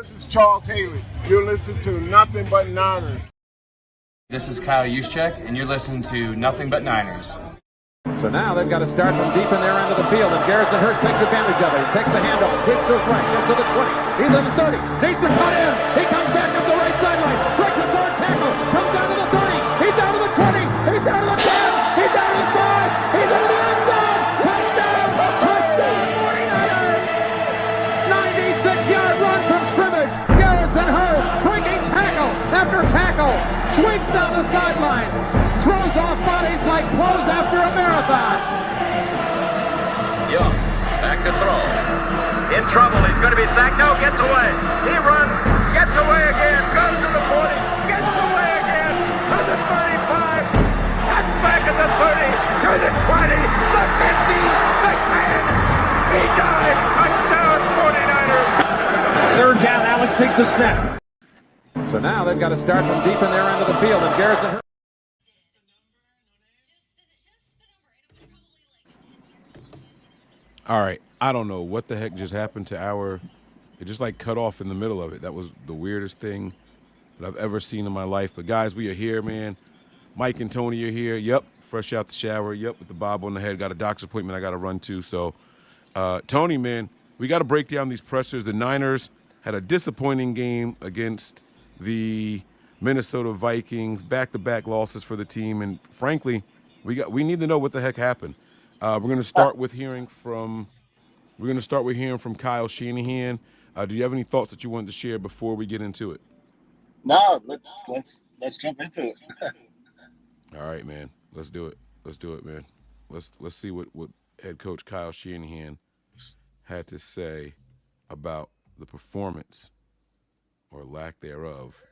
This is Charles Haley. You're listening to Nothing But Niners. This is Kyle Juszczyk, and you're listening to Nothing But Niners. So now they've got to start from deep in their end of the field, and Garrison Hurst takes advantage of it. He takes the handoff, hits to his right, gets to the 20. He's in the 30, needs to cut in. He comes back up the right sideline, breaks the third tackle, comes down to the 30. He's down to the 20. He's down to the 10. He's down to the 5. He's into the end zone. Touchdown! Touchdown! 49ers! 96-yard run from scrimmage. Garrison Hurst breaking tackle after tackle, sweeps down the sideline. Throws off bodies like clothes after a marathon. Young, back to throw. In trouble, he's going to be sacked. No, gets away. He runs, gets away again, goes to the 40, gets away again, to the 35, cuts back at the 30, to the 20, the 50, the 10. He died. Touchdown, 49ers. Third down, Alex takes the snap. So now they've got to start from deep in their end of the field, and Garrison Hurst. All right, I don't know what the heck just happened to it just like cut off in the middle of it. That was the weirdest thing that I've ever seen in my life. But guys, we are here, man. Mike and Tony are here. Yep, fresh out the shower. Yep, with the bob on the head. Got a doctor's appointment I got to run to. So, Tony, man, we got to break down these pressures. The Niners had a disappointing game against the Minnesota Vikings, back-to-back losses for the team. And frankly, we need to know what the heck happened. We're going to start with hearing from Kyle Shanahan. Do you have any thoughts that you wanted to share before we get into it? No, let's jump into it. All right, man. Let's do it. Let's do it, man. Let's see what head coach Kyle Shanahan had to say about the performance or lack thereof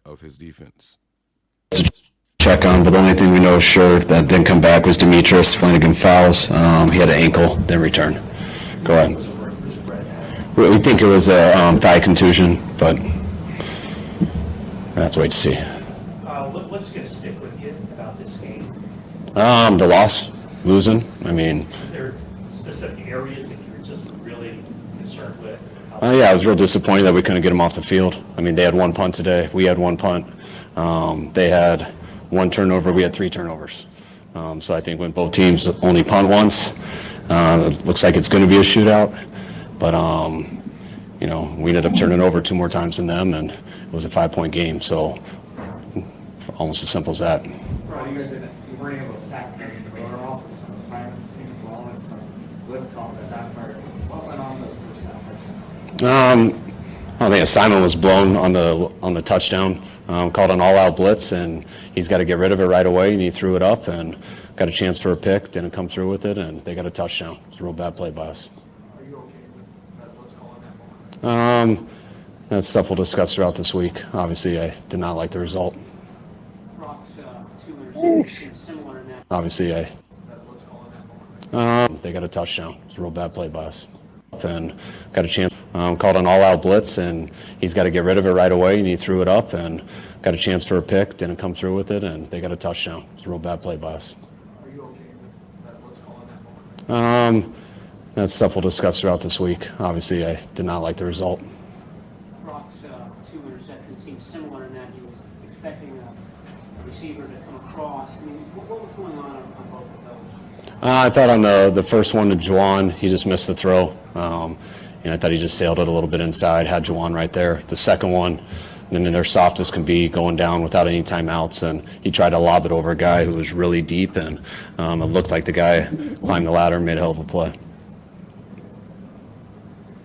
of his defense. Check on, but the only thing we know sure that didn't come back was Demetrius Flanagan fouls. He had an ankle, didn't return. Go ahead. We think it was a thigh contusion, but we'll have to wait to see. What's going to stick with you about this game? The loss, losing. I mean, Are there specific areas that you're just really concerned with? yeah, I was real disappointed that we couldn't get them off the field. I mean, they had one punt today. We had one punt. They had one turnover, we had 3 turnovers. So I think when both teams only punt once, it looks like it's going to be a shootout. But, we ended up turning over 2 more times than them, and it was a 5-point game. So almost as simple as that. Bro, you weren't able to sack them, but there were also some assignments seemed blown and some blitz calls that backfired. What went on those first down? I think assignment was blown on the touchdown. Called an all-out blitz, and he's got to get rid of it right away, and he threw it up and got a chance for a pick, didn't come through with it, and they got a touchdown. It's a real bad play by us. Are you okay with that blitz call in that moment? That's stuff we'll discuss throughout this week. Obviously, I did not like the result. Brock's 2 interceptions similar in that. Obviously, That blitz call in that moment. they got a touchdown. It's a real bad play by us. And got a chance, called an all-out blitz, and he's got to get rid of it right away, and he threw it up and got a chance for a pick, didn't come through with it, and they got a touchdown. It's a real bad play by us. Are you okay with that blitz call in that moment? That's stuff we'll discuss throughout this week. Obviously, I did not like the result. Brock's 2 interceptions seemed similar in that he was expecting a receiver to come across. I mean, what was going on both of those? I thought on the first one to Juwan, he just missed the throw. I thought he just sailed it a little bit inside, had Juwan right there. The second one, then they're soft as can be, going down without any timeouts, and he tried to lob it over a guy who was really deep, and it looked like the guy climbed the ladder and made a hell of a play.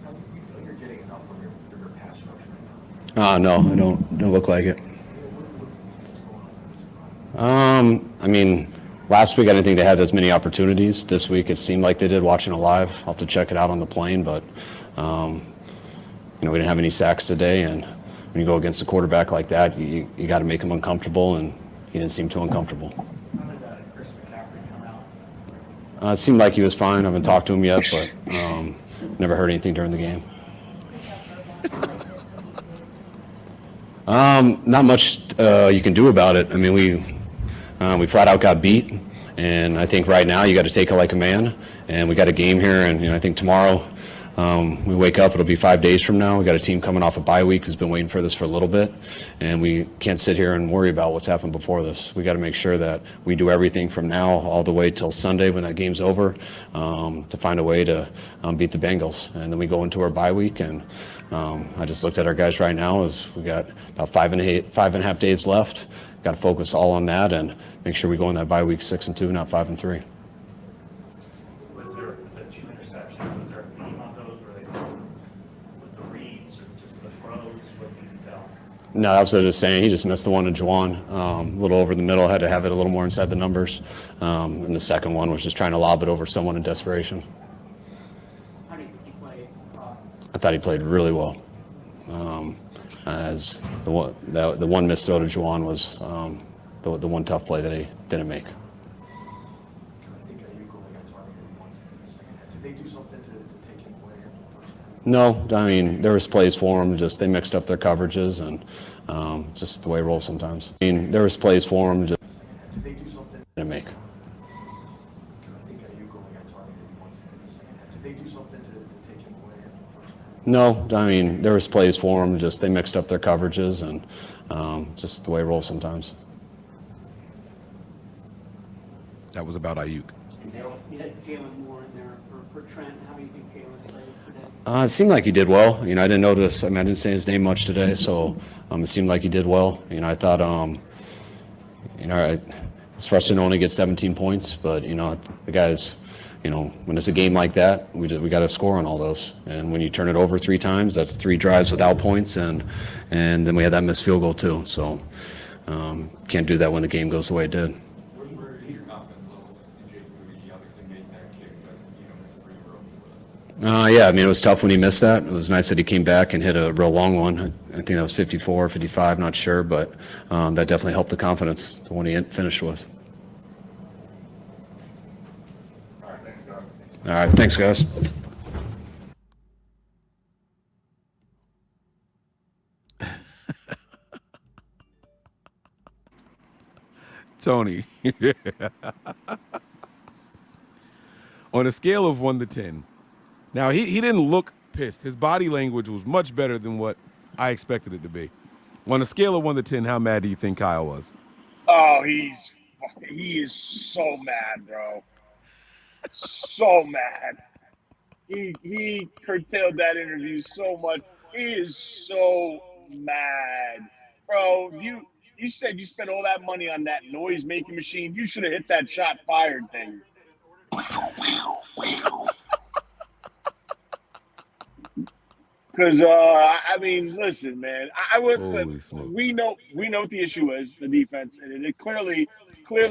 How do you feel you're getting enough from your pass rush right now? No, I don't look like it. Last week I didn't think they had as many opportunities. This week it seemed like they did, watching it live. I'll have to check it out on the plane, but we didn't have any sacks today, and when you go against a quarterback like that, you got to make him uncomfortable, and he didn't seem too uncomfortable. How did Chris McCaffrey come out? It seemed like he was fine. I haven't talked to him yet, but never heard anything during the game. Not much you can do about it. I mean, we flat out got beat, and I think right now you got to take it like a man. And we got a game here, and I think tomorrow we wake up, it'll be 5 days from now. We got a team coming off a bye week who's been waiting for this for a little bit, and we can't sit here and worry about what's happened before this. We got to make sure that we do everything from now all the way till Sunday when that game's over, to find a way to beat the Bengals. And then we go into our bye week, and I just looked at our guys right now as we got about 5.5 days left. Got to focus all on that and make sure we go in that bye week 6-2, not 5-3. Was there the 2 interceptions? Was there a theme on those? Were they with the reads or just the throws? What can you tell? No, that's what I was just saying. He just missed the one to Juwan, a little over the middle. Had to have it a little more inside the numbers. And the second one was just trying to lob it over someone in desperation. How do you think he played? I thought he played really well. As the one missed throw to Juwan was the one tough play that he didn't make. No, I mean, there was plays for him, just they mixed up their coverages, and just the way it rolls sometimes. I mean, there was plays for him, just didn't make. No, I mean, there was plays for them, just they mixed up their coverages, and just the way it rolls sometimes. That was about Ayuk. You had Jalen Moore in there for Trent. How do you think Jalen played today? It seemed like he did well. I didn't notice. I didn't say his name much today, so it seemed like he did well. I thought, it's frustrating to only get 17 points, but the guys. When it's a game like that, we got to score on all those. And when you turn it over 3 times, that's 3 drives without points, and then we had that missed field goal too. So can't do that when the game goes the way it did. Where is your confidence level in Jake Moody? He obviously made that kick, but missed 3 early. Yeah, it was tough when he missed that. It was nice that he came back and hit a real long one. I think that was 54, 55, not sure, but that definitely helped the confidence, the one he finished with. All right, thanks, guys. Tony. On a scale of 1 to 10. Now, he didn't look pissed. His body language was much better than what I expected it to be. On a scale of 1 to 10, how mad do you think Kyle was? Oh, he is so mad, bro. So mad. He curtailed that interview so much. He is so mad. Bro, you said you spent all that money on that noise making machine. You should have hit that shot fired thing. Because listen, man. We know what the issue is, the defense, and it clearly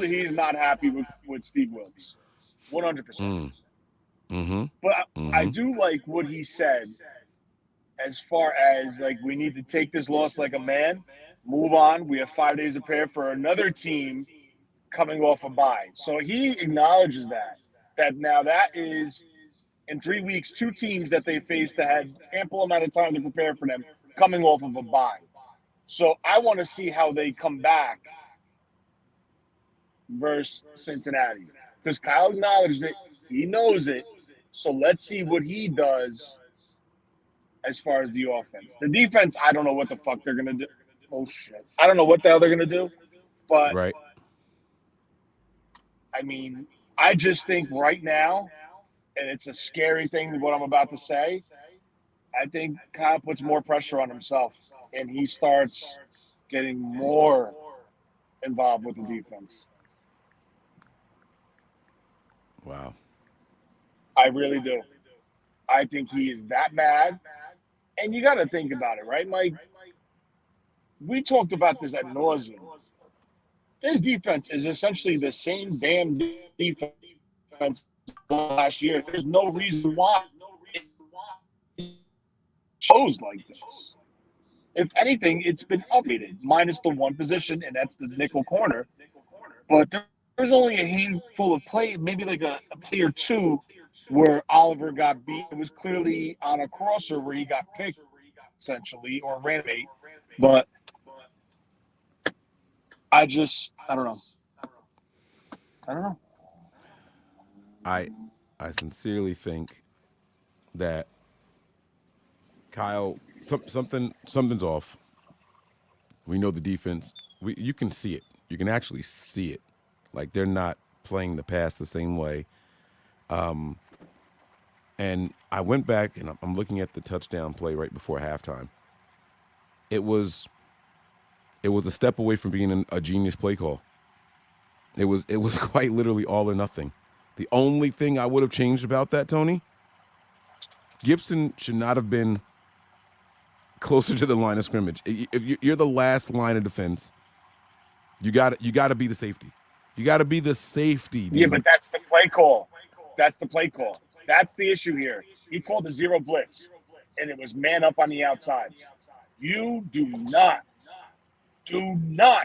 he's not happy with Steve Wilkes, 100%. But I do like what he said, as far as we need to take this loss like a man, move on. We have 5 days to prepare for another team coming off a bye. So he acknowledges that now that is. In 3 weeks, 2 teams that they faced that had ample amount of time to prepare for them coming off of a bye. So I want to see how they come back versus Cincinnati. Because Kyle acknowledged it. He knows it. So let's see what he does as far as the offense. The defense, I don't know what the fuck they're going to do. Oh, shit. I don't know what the hell they're going to do. But, right. I just think right now, and it's a scary thing what I'm about to say, I think Kyle puts more pressure on himself, and he starts getting more involved with the defense. Wow. I really do. I think he is that bad. And you got to think about it, right, Mike? We talked about this ad nauseum. This defense is essentially the same damn defense last year. There's no reason why it shows like this. If anything, it's been updated, minus the one position, and that's the nickel corner. But there's only a handful of plays, maybe like a play or two, where Oliver got beat. It was clearly on a crosser where he got picked, essentially, or ran bait. But I don't know. I sincerely think that Kyle, something's off. We know the defense. You can see it. You can actually see it. Like they're not playing the pass the same way. And I went back and I'm looking at the touchdown play right before halftime. It was a step away from being a genius play call. It was quite literally all or nothing. The only thing I would have changed about that, Tony, Gibson should not have been closer to the line of scrimmage. If you're the last line of defense, you got to be the safety. You got to be the safety, dude. Yeah, but that's the play call. That's the play call. That's the issue here. He called a zero blitz, and it was man up on the outsides. You do not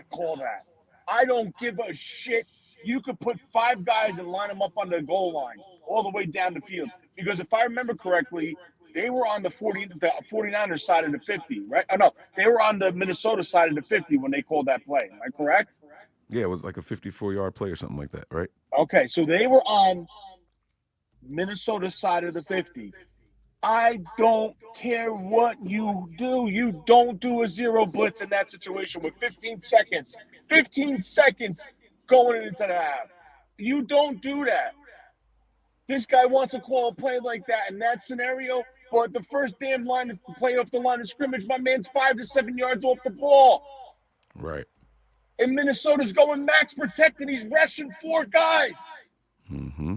call that. I don't give a shit. You could put 5 guys and line them up on the goal line all the way down the field. Because if I remember correctly, they were on the 49ers side of the 50, right? Oh, no, they were on the Minnesota side of the 50 when they called that play. Am I correct? Yeah, it was like a 54-yard play or something like that, right? Okay, so they were on Minnesota side of the 50. I don't care what you do. You don't do a zero blitz in that situation with 15 seconds. 15 seconds going into the half. You don't do that. This guy wants to call a play like that in that scenario, but the first damn line is to play off the line of scrimmage. My man's 5 to 7 yards off the ball. Right. And Minnesota's going max protect, and he's rushing 4 guys. Mm-hmm.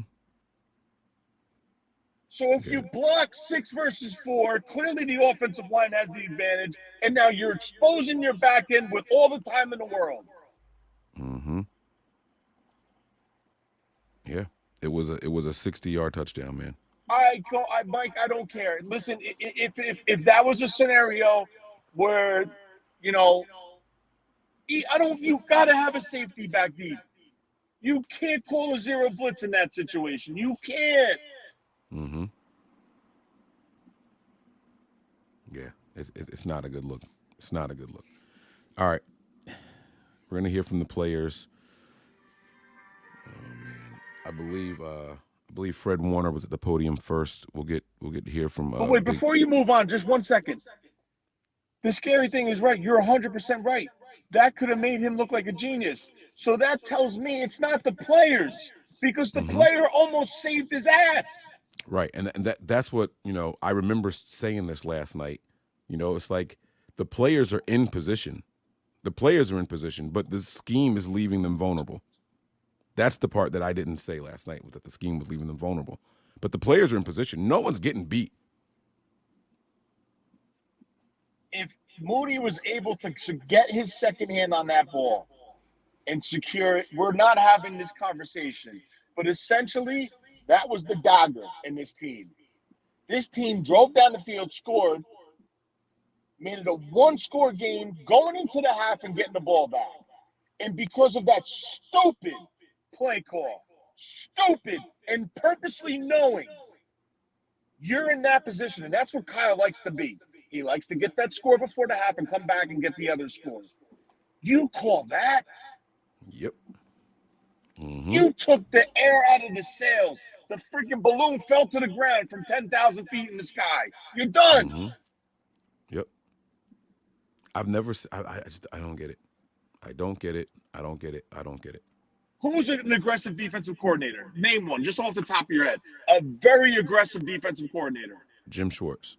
So if you block 6 versus 4, clearly the offensive line has the advantage, and now you're exposing your back end with all the time in the world. Mm-hmm. Yeah, it was a 60-yard touchdown, man. Mike, I don't care. Listen, if that was a scenario where, you got to have a safety back deep. You can't call a zero blitz in that situation. You can't. Mm-hmm. Yeah, it's not a good look. It's not a good look. All right, we're gonna hear from the players. Oh man, I believe Fred Warner was at the podium first. We'll get to hear from. But wait, before you move on, just 1 second. The scary thing is right. You're 100% right. That could have made him look like a genius. So that tells me it's not the players, because the player almost saved his ass. Right, and that's what, I remember saying this last night. It's like the players are in position. The players are in position, but the scheme is leaving them vulnerable. That's the part that I didn't say last night, was that the scheme was leaving them vulnerable. But the players are in position. No one's getting beat. If Moody was able to get his second hand on that ball and secure it, we're not having this conversation. But essentially, that was the dagger in this team. This team drove down the field, scored, made it a 1-score game, going into the half and getting the ball back. And because of that stupid play call, and purposely knowing you're in that position, and that's what Kyle likes to be. He likes to get that score before the half and come back and get the other score. You call that? Yep. Mm-hmm. You took the air out of the sails. The freaking balloon fell to the ground from 10,000 feet in the sky. You're done. Mm-hmm. Yep. I've never. I don't get it. I don't get it. I don't get it. I don't get it. Who's an aggressive defensive coordinator? Name one, just off the top of your head. A very aggressive defensive coordinator. Jim Schwartz.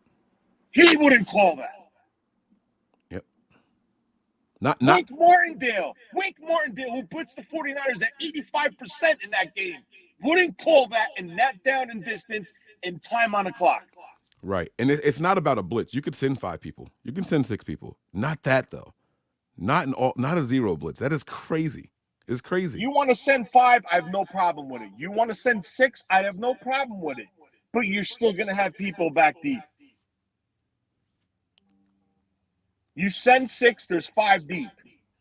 He wouldn't call that. Yep. Not Wink Martindale, who puts the 49ers at 85% in that game, wouldn't call that in that down and distance and time on the clock. Right. And it's not about a blitz. You could send 5 people. You can send 6 people. Not that, though. Not a zero blitz. That is crazy. It's crazy. You want to send 5, I have no problem with it. You want to send 6, I have no problem with it. But you're still going to have people back deep. You send 6, there's 5 deep.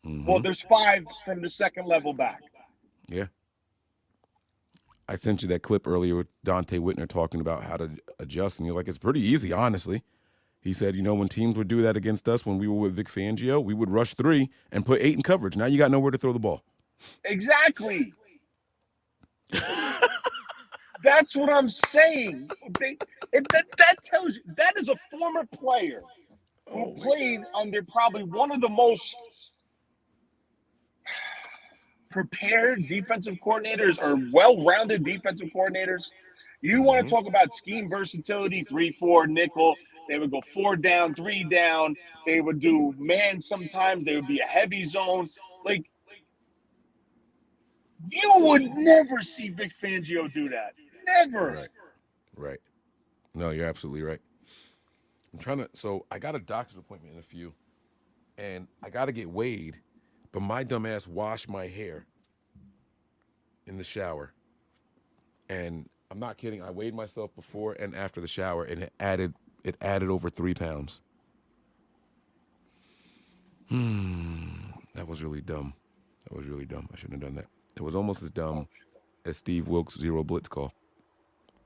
Mm-hmm. Well, there's 5 from the second level back. Yeah. I sent you that clip earlier with Dante Whitner talking about how to adjust, and you're like, it's pretty easy, honestly. He said, when teams would do that against us when we were with Vic Fangio, we would rush 3 and put 8 in coverage. Now you got nowhere to throw the ball. Exactly. That's what I'm saying. That tells you that is a former player who played under probably one of the most prepared defensive coordinators or well-rounded defensive coordinators. You want to talk about scheme versatility, 3-4 nickel. They would go 4 down, 3 down. They would do man sometimes. They would be a heavy zone. Like, you would never see Vic Fangio do that. Never. Right. Right. No, you're absolutely right. So I got a doctor's appointment in a few, and I got to get weighed, but my dumb ass washed my hair in the shower. And I'm not kidding. I weighed myself before and after the shower, and it added over 3 pounds. That was really dumb. I shouldn't have done that. It was almost as dumb as Steve Wilkes' zero blitz call.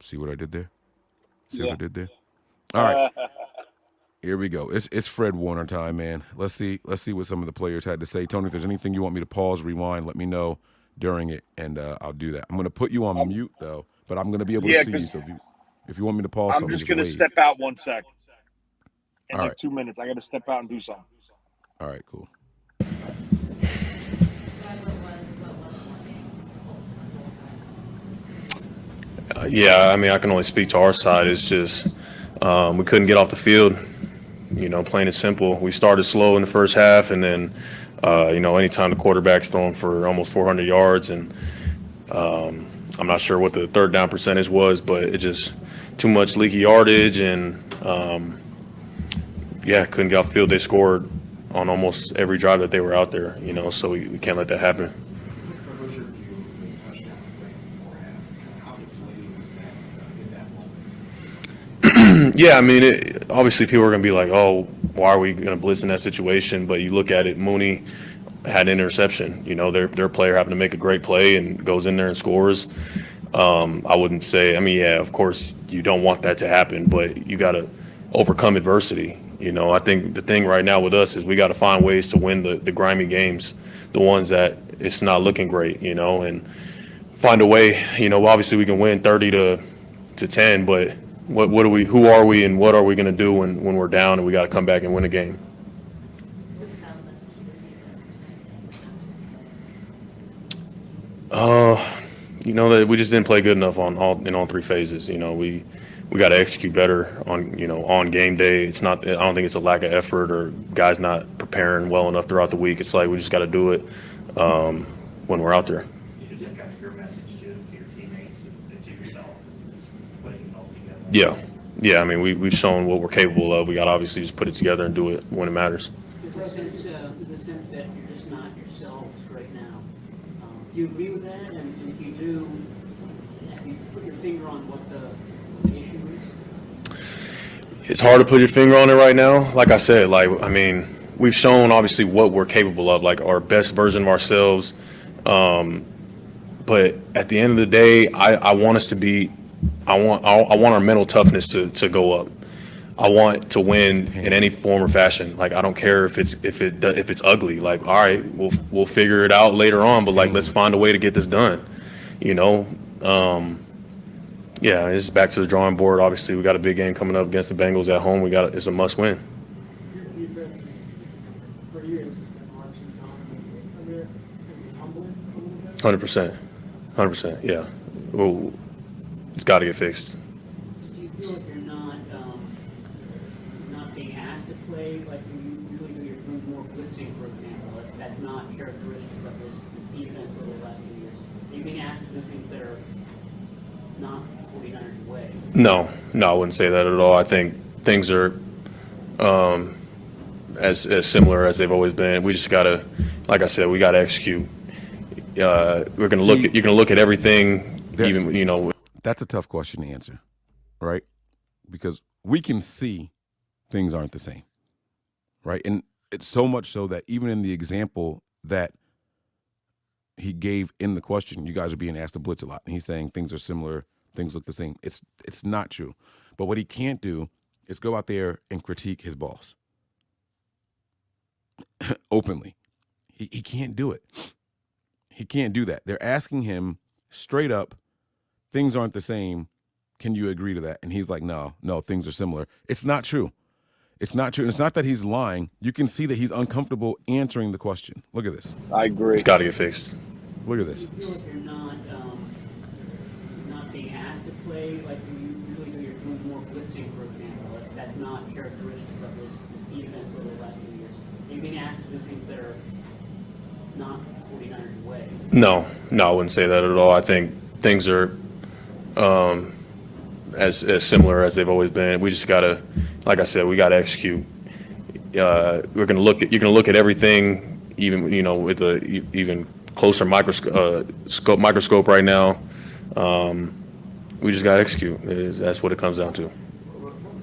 See what I did there? Yeah. All right. Here we go. It's Fred Warner time, man. Let's see what some of the players had to say. Tony, if there's anything you want me to pause, rewind, let me know during it, and I'll do that. I'm going to put you on mute though, but I'm going to be able to see you. So if you want me to pause, I'm just going to step out 1 sec. In All like right. 2 minutes, I got to step out and do something. All right, cool. Yeah, I mean, I can only speak to our side. It's just we couldn't get off the field. You know, plain and simple. We started slow in the first half, and then, anytime the quarterback's throwing for almost 400 yards, and I'm not sure what the third down percentage was, but it just too much leaky yardage, and couldn't get off the field. They scored on almost every drive that they were out there, so we can't let that happen. What was your view of the touchdown play before half? How deflating was that in that moment? Yeah, I mean, obviously people are going to be like, oh, why are we going to blitz in that situation? But you look at it, Mooney had an interception. Their player happened to make a great play and goes in there and scores. I wouldn't say, of course you don't want that to happen, but you got to overcome adversity. I think the thing right now with us is we got to find ways to win the grimy games, the ones that it's not looking great, and find a way. Obviously we can win 30 to 10, but who are we and what are we going to do when we're down and we got to come back and win a game? That we just didn't play good enough in all 3 phases. We got to execute better on game day. It's not. I don't think it's a lack of effort or guys not preparing well enough throughout the week. It's like we just got to do it when we're out there. Is that kind of your message to your teammates and to yourself, is putting it all together? Yeah. I mean, we've shown what we're capable of. We got to obviously just put it together and do it when it matters. There's a sense that you're just not yourselves right now. Do you agree with that? And if you do, have you put your finger on what the issue is? It's hard to put your finger on it right now. Like I said, we've shown obviously what we're capable of, like our best version of ourselves. But at the end of the day, I want us to be. I want our mental toughness to go up. I want to win in any form or fashion. Like, I don't care if it's ugly. Like, all right, we'll figure it out later on. But let's find a way to get this done. It's back to the drawing board. Obviously, we got a big game coming up against the Bengals at home. It's a must win. Your defense is, for years, has been marching down. Is this humbling a little bit? 100%. Yeah. Well, it's got to get fixed. Do you feel like you're not being asked to play like you usually do? You're doing more blitzing, for example. That's not characteristic of this defense over the last few years. Are you being asked to do things that are not 49ers way? No, I wouldn't say that at all. I think things are as similar as they've always been. We just gotta, like I said, we gotta execute. You're gonna look at everything, That's a tough question to answer, right? Because we can see things aren't the same, right? And it's so much so that even in the example that he gave in the question, you guys are being asked to blitz a lot, and he's saying things are similar, things look the same. It's not true. But what he can't do is go out there and critique his boss openly. He can't do it. He can't do that. They're asking him straight up things aren't the same. Can you agree to that? And he's like, no, things are similar. It's not true. It's not true. And it's not that he's lying. You can see that he's uncomfortable answering the question. Look at this. I agree. It's got to get fixed. Look at this. Do you feel like you're not being asked to play like you usually do? You're doing more blitzing, for example. That's not characteristic of this defense over the last few years. You're being asked to do things that are not 49ers way. No, I wouldn't say that at all. I think things are as similar as they've always been. We just gotta, like I said, we gotta execute. You're gonna look at everything, even with a even closer microscope right now. We just gotta execute. That's what it comes down to.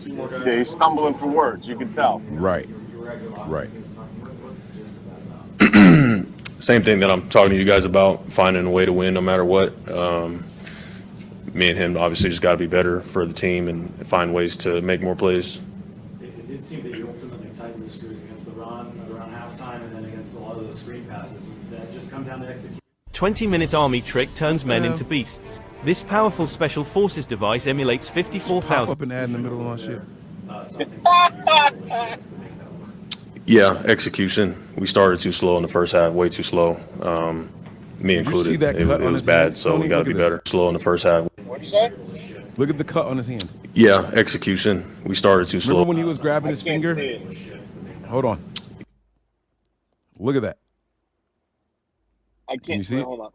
Yeah, he's stumbling for words. You can tell. Right. Same thing that I'm talking to you guys about, finding a way to win no matter what. Me and him obviously just got to be better for the team and find ways to make more plays. It did seem that you ultimately tightened the screws against the run around halftime and then against a lot of those screen passes. That just come down to execution. 20-minute army trick turns men into beasts. This powerful special forces device emulates Pop 54,000. up and ad in the middle of my shit. Yeah, execution. We started too slow in the first half, way too slow. Me Did you included. see that cut It on was his bad, hand, so Tony? we got to Look be at this. better. Slow in the first half. What'd you say? Look at the cut on his hand. Yeah, execution. We started too slow. Remember when he was grabbing his Can't finger? see it. Hold on. Look at that. I Can you can't see see. it? Hold on.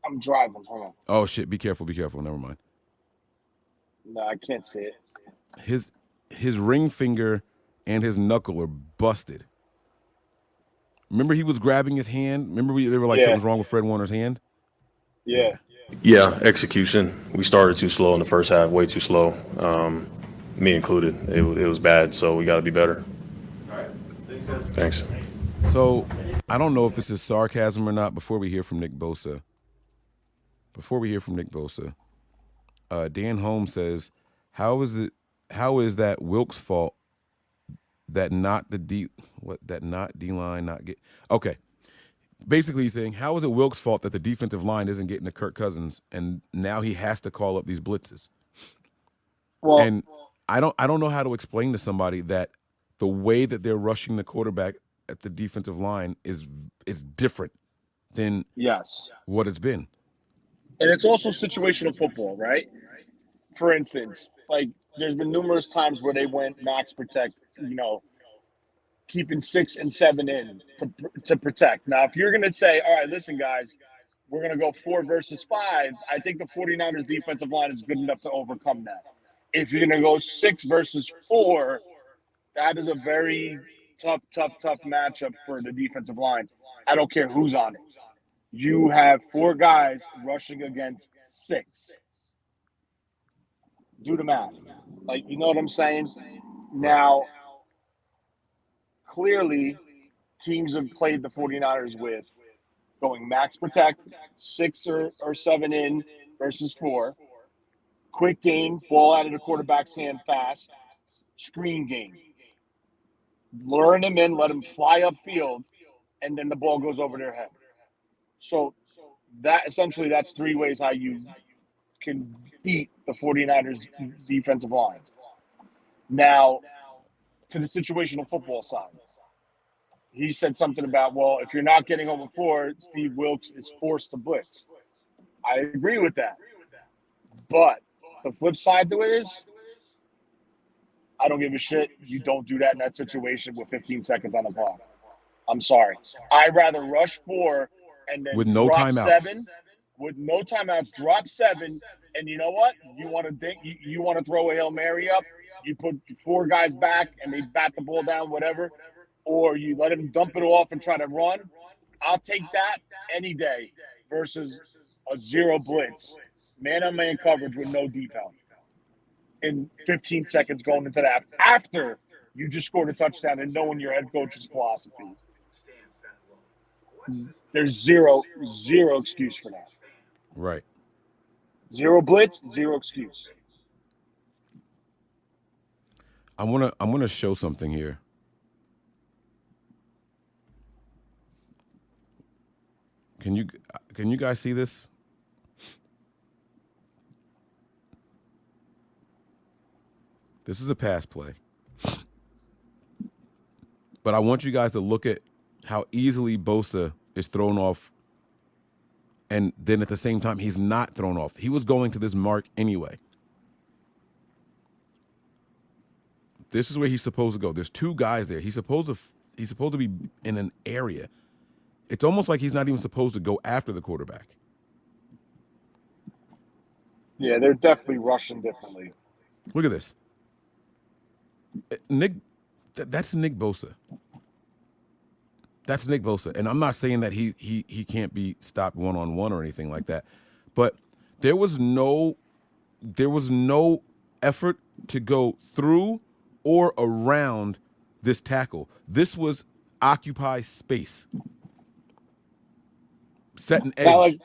I'm driving. Hold on. Oh shit! Be careful. Never mind. No, I can't see it. His ring finger and his knuckle are busted. Remember he was grabbing his hand? Remember they were like Yeah. something's wrong with Fred Warner's hand? Yeah. Yeah, execution. We started too slow in the first half, way too slow. Me included. It was bad, so we got to be better. All right. Thanks, guys. Thanks. So I don't know if this is sarcasm or not. Before we hear from Nick Bosa, Dan Holmes says, "How is that Wilkes' fault that not D line not get okay?" Basically, he's saying, how is it Wilkes' fault that the defensive line isn't getting to Kirk Cousins, and now he has to call up these blitzes? Well, And I don't know how to explain to somebody that the way that they're rushing the quarterback at the defensive line is different than yes. what it's been. And it's also situational football, right? For instance, like there's been numerous times where they went max protect, keeping 6 and 7 in to protect. Now, if you're going to say, all right, listen, guys, we're going to go 4 versus 5, I think the 49ers defensive line is good enough to overcome that. If you're going to go 6 versus 4, that is a very tough matchup for the defensive line. I don't care who's on it. You have 4 guys rushing against 6. Do the math. Like, you know what I'm saying? Now, clearly, teams have played the 49ers with going max protect, 6 or 7 in versus 4, quick game, ball out of the quarterback's hand fast, screen game. Lure them in, let them fly upfield, and then the ball goes over their head. So that's 3 ways how you can beat the 49ers defensive line. Now, to the situational football side. He said something about, well, if you're not getting home before, Steve Wilkes is forced to blitz. I agree with that. But the flip side to it is, I don't give a shit. You don't do that in that situation with 15 seconds on the clock. I'm sorry. I'd rather rush 4 and then With no drop timeouts. 7. With no timeouts, drop 7. And you know what? You want to throw a Hail Mary up, you put 4 guys back and they bat the ball down, whatever, or you let them dump it off and try to run. I'll take that any day versus a 0 blitz, man-on-man coverage with no deep help in 15 seconds going into that after you just scored a touchdown and knowing your head coach's philosophy. There's zero excuse for that. Right. 0 blitz, 0 excuse. I'm gonna show something here. Can you guys see this? This is a pass play. But I want you guys to look at how easily Bosa is thrown off, and then at the same time, he's not thrown off. He was going to this mark anyway. This is where he's supposed to go. There's two guys there. He's supposed to be in an area. It's almost like he's not even supposed to go after the quarterback. Yeah, they're definitely rushing differently. Look at this. Nick, that's Nick Bosa. That's Nick Bosa. And I'm not saying that he can't be stopped one-on-one or anything like that. But there was no effort to go through or around this tackle. This was occupy space. Set an edge.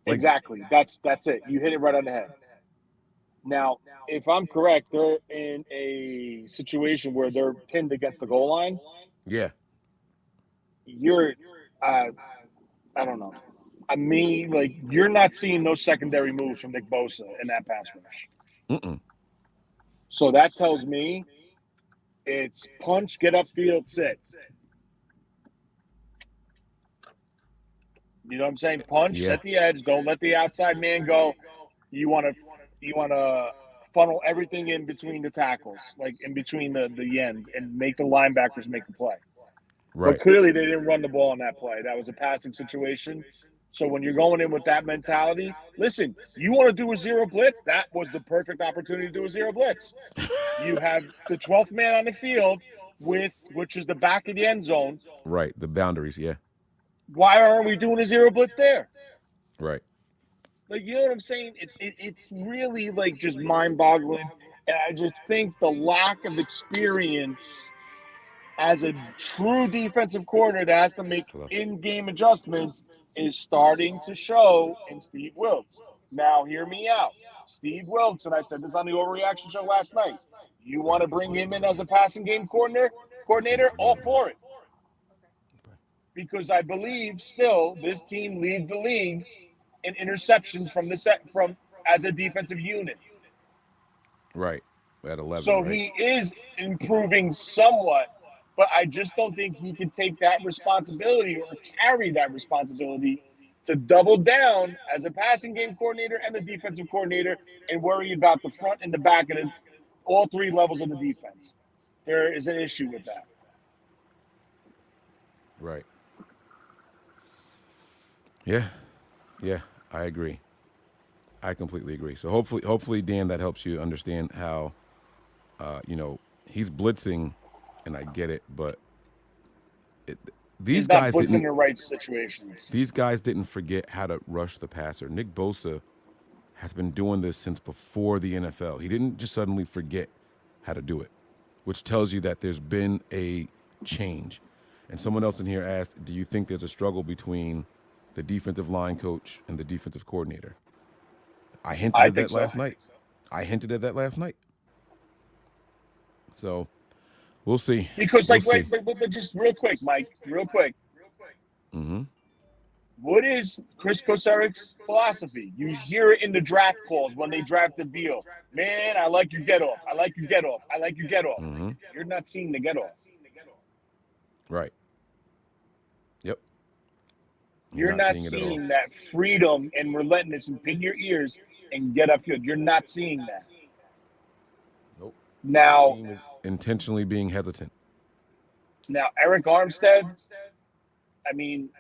Exactly. That's it. You hit it right on the head. Now, if I'm correct, they're in a situation where they're pinned against the goal line. Yeah. I don't know. I mean, like, you're not seeing no secondary moves from Nick Bosa in that pass rush. So that tells me it's punch, get upfield, sit. You know what I'm saying? Punch, set the edge. Don't let the outside man go. You want to funnel everything in between the tackles, like in between the ends, and make the linebackers make a play. Right. But clearly they didn't run the ball on that play. That was a passing situation. So when you're going in with that mentality, listen, you want to do a zero blitz? That was the perfect opportunity to do a zero blitz. You have the 12th man on the field, which is the back of the end zone. Right, the boundaries, yeah. Why aren't we doing a zero blitz there? Right. Like, you know what I'm saying? It's really, like, just mind-boggling. And I just think the lack of experience as a true defensive coordinator that has to make in-game adjustments is starting to show in Steve Wilks. Now, hear me out. Steve Wilks, and I said this on the Overreaction Show last night, you want to bring him in as a passing game coordinator, all for it. Because I believe still this team leads the league in interceptions from as a defensive unit. Right. At 11. So right? he is improving somewhat, but I just don't think he can take that responsibility or carry that responsibility to double down as a passing game coordinator and a defensive coordinator and worry about the front and the back of all three levels of the defense. There is an issue with that. Right. Yeah. Yeah, I agree. I completely agree. So hopefully, Dan, that helps you understand how, he's blitzing, and I get it, but these guys didn't in the right situations. These guys didn't forget how to rush the passer. Nick Bosa has been doing this since before the NFL. He didn't just suddenly forget how to do it, which tells you that there's been a change. And someone else in here asked, do you think there's a struggle between the defensive line coach and the defensive coordinator? I hinted at that last night. So we'll see. Because, but just real quick, Mike, real quick. Mm-hmm. What is Chris Koseric's philosophy? You hear it in the draft calls when they drafted Beal. Man, I like your get off. I like your get off. I like your get off. Mm-hmm. You're not seeing the get off. Right. Yep. You're not seeing that freedom and relentlessness and pin your ears and get upfield. You're not seeing that. Nope. Now, the team is intentionally being hesitant. Now, Eric Armstead, I mean,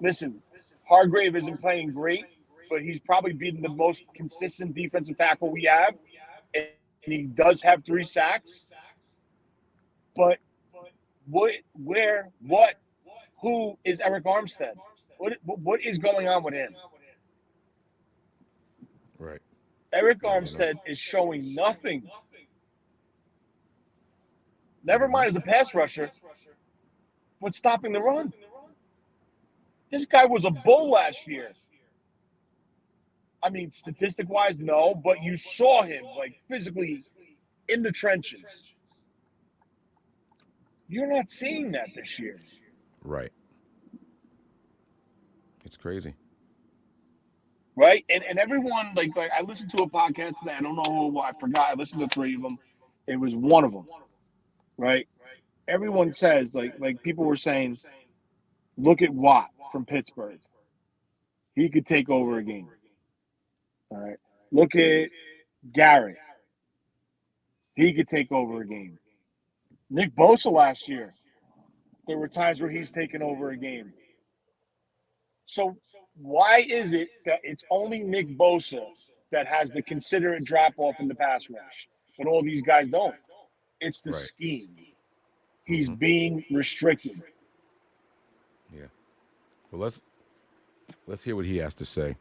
listen, Hargrave isn't playing great, but he's probably been the most consistent defensive tackle we have, and he does have 3 sacks. But who is Eric Armstead? What is going on with him? Right. Eric Armstead is showing nothing. Never mind as a pass rusher, but stopping the run. This guy was a bull last year. I mean, statistic-wise, no, but you saw him, like, physically in the trenches. You're not seeing that this year. Right. It's crazy. right? And everyone like I listened to a podcast today. I don't know who. I forgot. I listened to 3 of them. It was one of them, right? Everyone says like people were saying, look at Watt from Pittsburgh. He could take over a game. All right. Look at Garrett. He could take over a game. Nick Bosa last year, there were times where he's taken over a game. So why is it that it's only Nick Bosa that has the considerate drop off in the pass rush, but all these guys don't? It's the scheme. He's being restricted. Yeah. Well, let's hear what he has to say.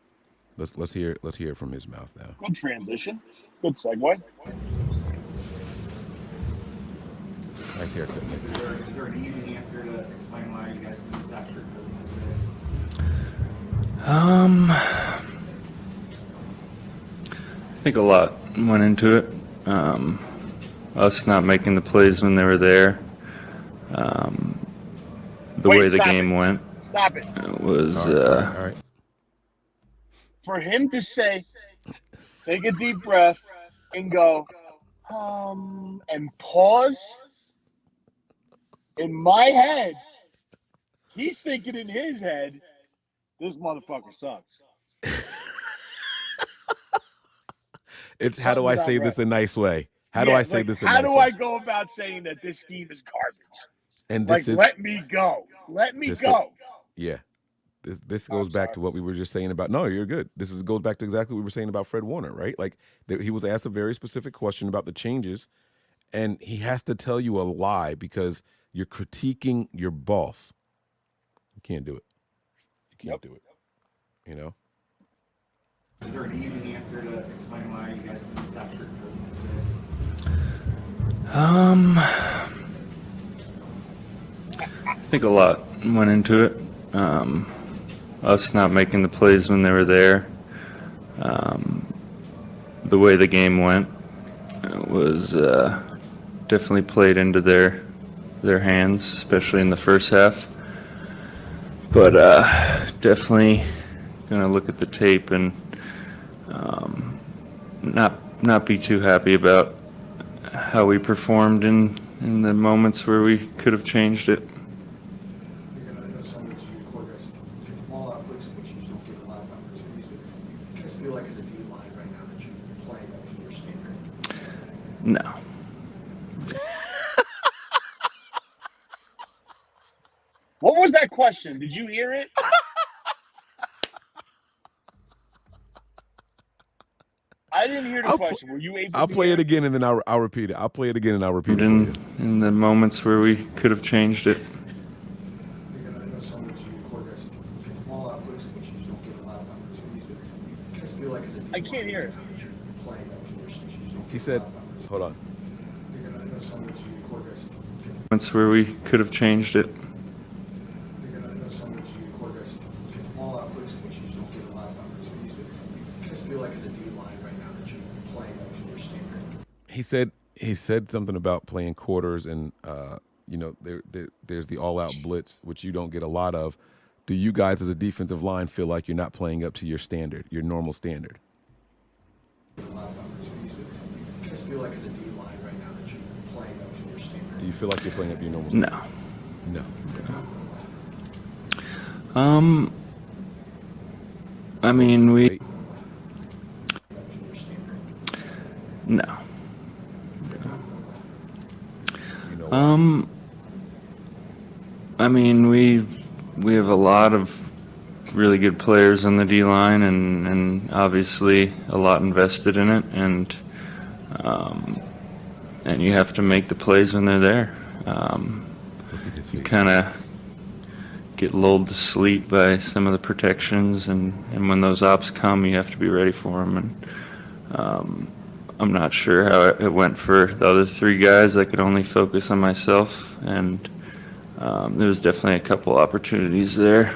Let's hear it from his mouth now. Good transition. Good segue. Nice haircut, Nick. Is there an easy answer to explain why you guys couldn't stop Kirk I think a lot went into it. Us not making the plays when they were there. The way the game went. Stop it. Was all right. For him to say, take a deep breath and go, and pause. In my head, he's thinking in his head, this motherfucker sucks. It's how do I say this the nice way? How do I say this the how nice do way? I go about saying that this scheme is garbage? And Like, this is let me go. Let me go. Yeah. This goes back to what we were just saying about. No, you're good. Goes back to exactly what we were saying about Fred Warner, right? Like he was asked a very specific question about the changes, and he has to tell you a lie because you're critiquing your boss. You can't do it. You can't do it. You know. Is there an easy answer to explain why you guys couldn't stop Kirk I think a lot went into it. Us not making the plays when they were there. The way the game went was definitely played into their hands, especially in the first half. But definitely gonna look at the tape and not be too happy about how we performed in the moments where we could have changed it. No. What was that question? Did you hear it? I didn't hear the question. Were you able I'll to play hear it again and then I'll repeat it. I'll play it again and I'll repeat it. In the moments where we could have changed it. I can't hear it. He said, hold on. Moments where we could have changed it. He said something about playing quarters and there's the all-out blitz, which you don't get a lot of. Do you guys as a defensive line feel like you're not playing up to your standard, your normal standard? Do you feel like you're playing up to your normal standard? No. I mean, we... No. I mean, we have a lot of really good players on the D-line and obviously a lot invested in it, and you have to make the plays when they're there. You kind of get lulled to sleep by some of the protections, and when those ops come, you have to be ready for them. And I'm not sure how it went for the other 3 guys. I could only focus on myself, and there was definitely a couple opportunities there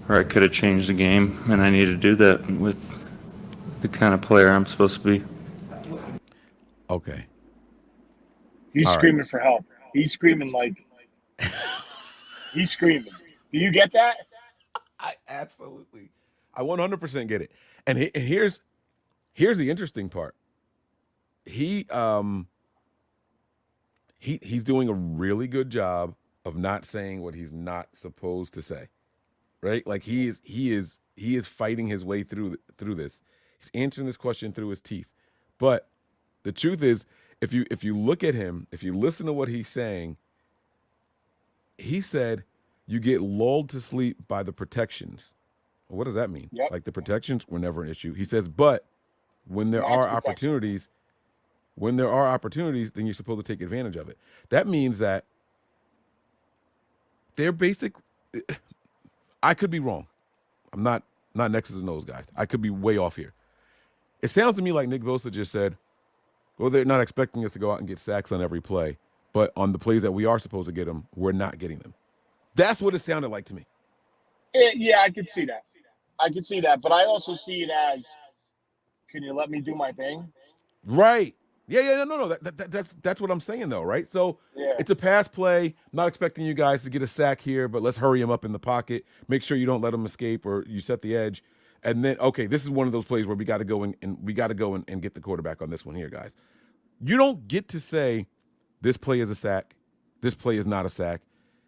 where I could have changed the game, and I need to do that with the kind of player I'm supposed to be. Okay. He's All screaming right. for help. He's screaming like he's screaming. Do you get that? I absolutely. I 100% get it. And here's the interesting part. He's doing a really good job of not saying what he's not supposed to say. Right? Like he is fighting his way through this. He's answering this question through his teeth. But the truth is, if you look at him, if you listen to what he's saying, he said you get lulled to sleep by the protections. Well, what does that mean? Yep. Like the protections were never an issue. He says, but when there are opportunities, then you're supposed to take advantage of it. That means that they're I could be wrong. I'm not Nexus and those guys. I could be way off here. It sounds to me like Nick Bosa just said, well, they're not expecting us to go out and get sacks on every play, but on the plays that we are supposed to get them, we're not getting them. That's what it sounded like to me. Yeah, I could see that. But I also see it as, can you let me do my thing? Right. Yeah. No. That's what I'm saying though, right? So It's a pass play. Not expecting you guys to get a sack here, but let's hurry him up in the pocket. Make sure you don't let him escape or you set the edge. And then, okay, this is one of those plays where we got to go and get the quarterback on this one here, guys. You don't get to say this play is a sack, this play is not a sack.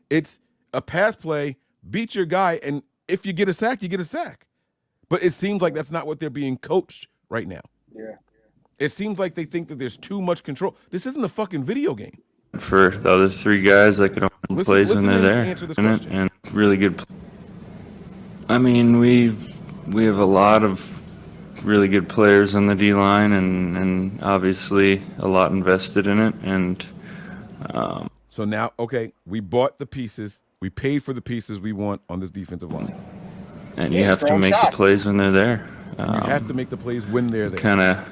It's a pass play, beat your guy, and if you get a sack, you get a sack. But it seems like that's not what they're being coached right now. Yeah. It seems like they think that there's too much control. This isn't a fucking video game. For the other three guys that could open plays when they're there, and really good. I mean, we have a lot of really good players on the D line, and obviously a lot invested in it. And so now, okay, we bought the pieces. We paid for the pieces we want on this defensive line. And you have to make the plays when they're there. You have to make the plays when they're there. Kind of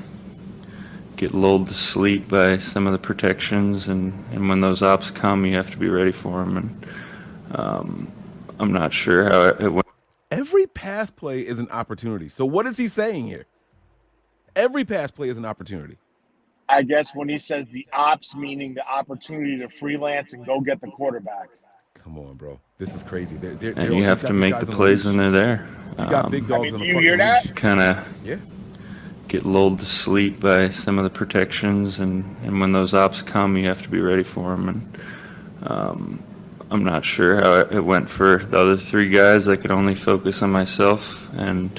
get lulled to sleep by some of the protections, and when those ops come, you have to be ready for them. And I'm not sure how it went. Every pass play is an opportunity. So what is he saying here? Every pass play is an opportunity. I guess when he says the ops, meaning the opportunity to freelance and go get the quarterback. Come on, bro. This is crazy. And you have to make the plays when they're there. You got big dogs on the you hear that? Kind of get lulled to sleep by some of the protections, and when those ops come, you have to be ready for them. And I'm not sure how it went for the other three guys. I could only focus on myself, and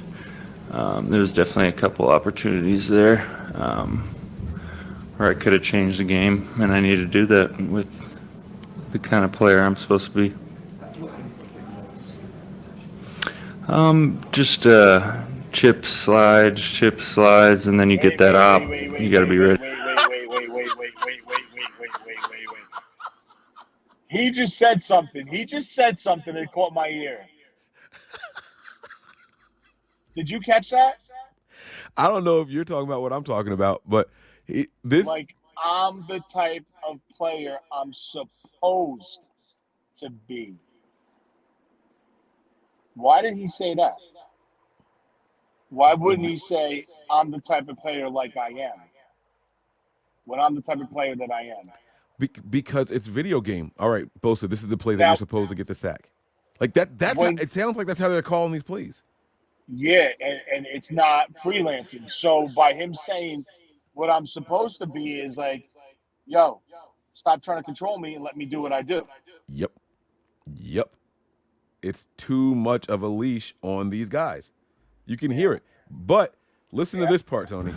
there was definitely a couple opportunities there where I could have changed the game, and I need to do that with the kind of player I'm supposed to be. Just chip slides, and then you get that op. You got to be ready. Wait. He just said something. That caught my ear. Did you catch that? I don't know if you're talking about what I'm talking about, but like, I'm the type of player I'm supposed to be. Why did he say that? Why wouldn't he say, I'm the type of player like I am? When I'm the type of player that I am. Because it's video game. All right, Bosa, this is the play that you're supposed to get the sack. Like that. It sounds like that's how they're calling these plays. Yeah, and it's not freelancing. So by him saying what I'm supposed to be is like, yo, stop trying to control me and let me do what I do. Yep. It's too much of a leash on these guys. You can hear it. But listen to this part, Tony.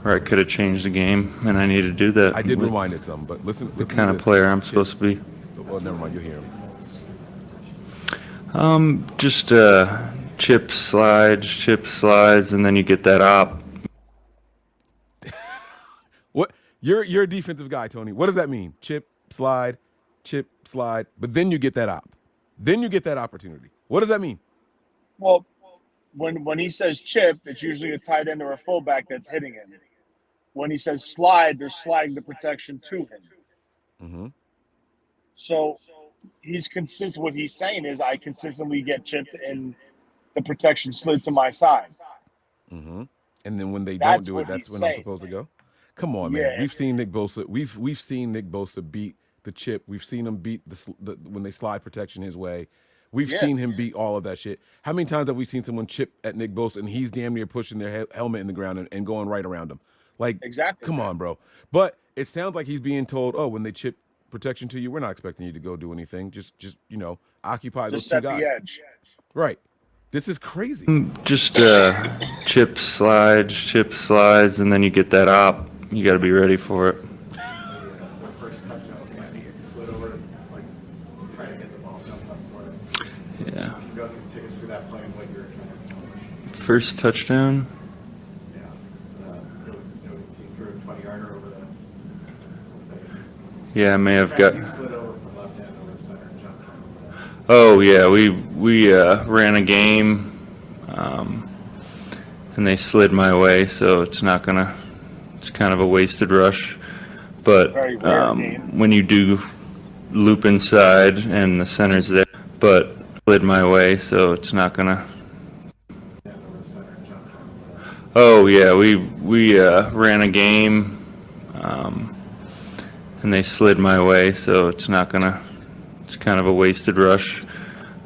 Or I could have changed the game, and I need to do that. I did rewind it some, but listen the kind of player I'm supposed to be. Well, never mind. You'll hear him. Just chip slides, and then you get that op. What? You're a defensive guy, Tony. What does that mean? Chip, slide, but then you get that op. Then you get that opportunity. What does that mean? Well, when he says chip, it's usually a tight end or a fullback that's hitting him. When he says slide, they're sliding the protection to him. Mm-hmm. So he's consistent. What he's saying is, I consistently get chipped and the protection slid to my side. Mm-hmm. And then when they don't do it, that's when I'm supposed to go. Come on, man. We've seen Nick Bosa. We've seen Nick Bosa beat the chip. We've seen him beat the when they slide protection his way. We've Yeah. seen him beat all of that shit. How many times have we seen someone chip at Nick Bosa and he's damn near pushing their helmet in the ground and going right around him? Like, Exactly. come on, bro. But it sounds like he's being told, oh, when they chip protection to you, we're not expecting you to go do anything. Just occupy those Just two set guys. the edge. Right. This is crazy. Just chip slides, and then you get that op. You got to be ready for it. The first touchdown's gonna be slid over, like, trying to get the ball jumped up for it. Yeah. Go through, take us through that play and what you're trying to accomplish. First touchdown. Yeah. He threw a 20-yarder over the. Yeah, I may have got. You slid over from left end over the center and jumped right over that. Oh yeah, we ran a game, and they slid my way, so it's not gonna. It's kind of a wasted rush, but Very rare game. when you do loop inside and the center's there, but slid my way, so it's not gonna. Oh yeah, we ran a game, and they slid my way, so it's not gonna. It's kind of a wasted rush,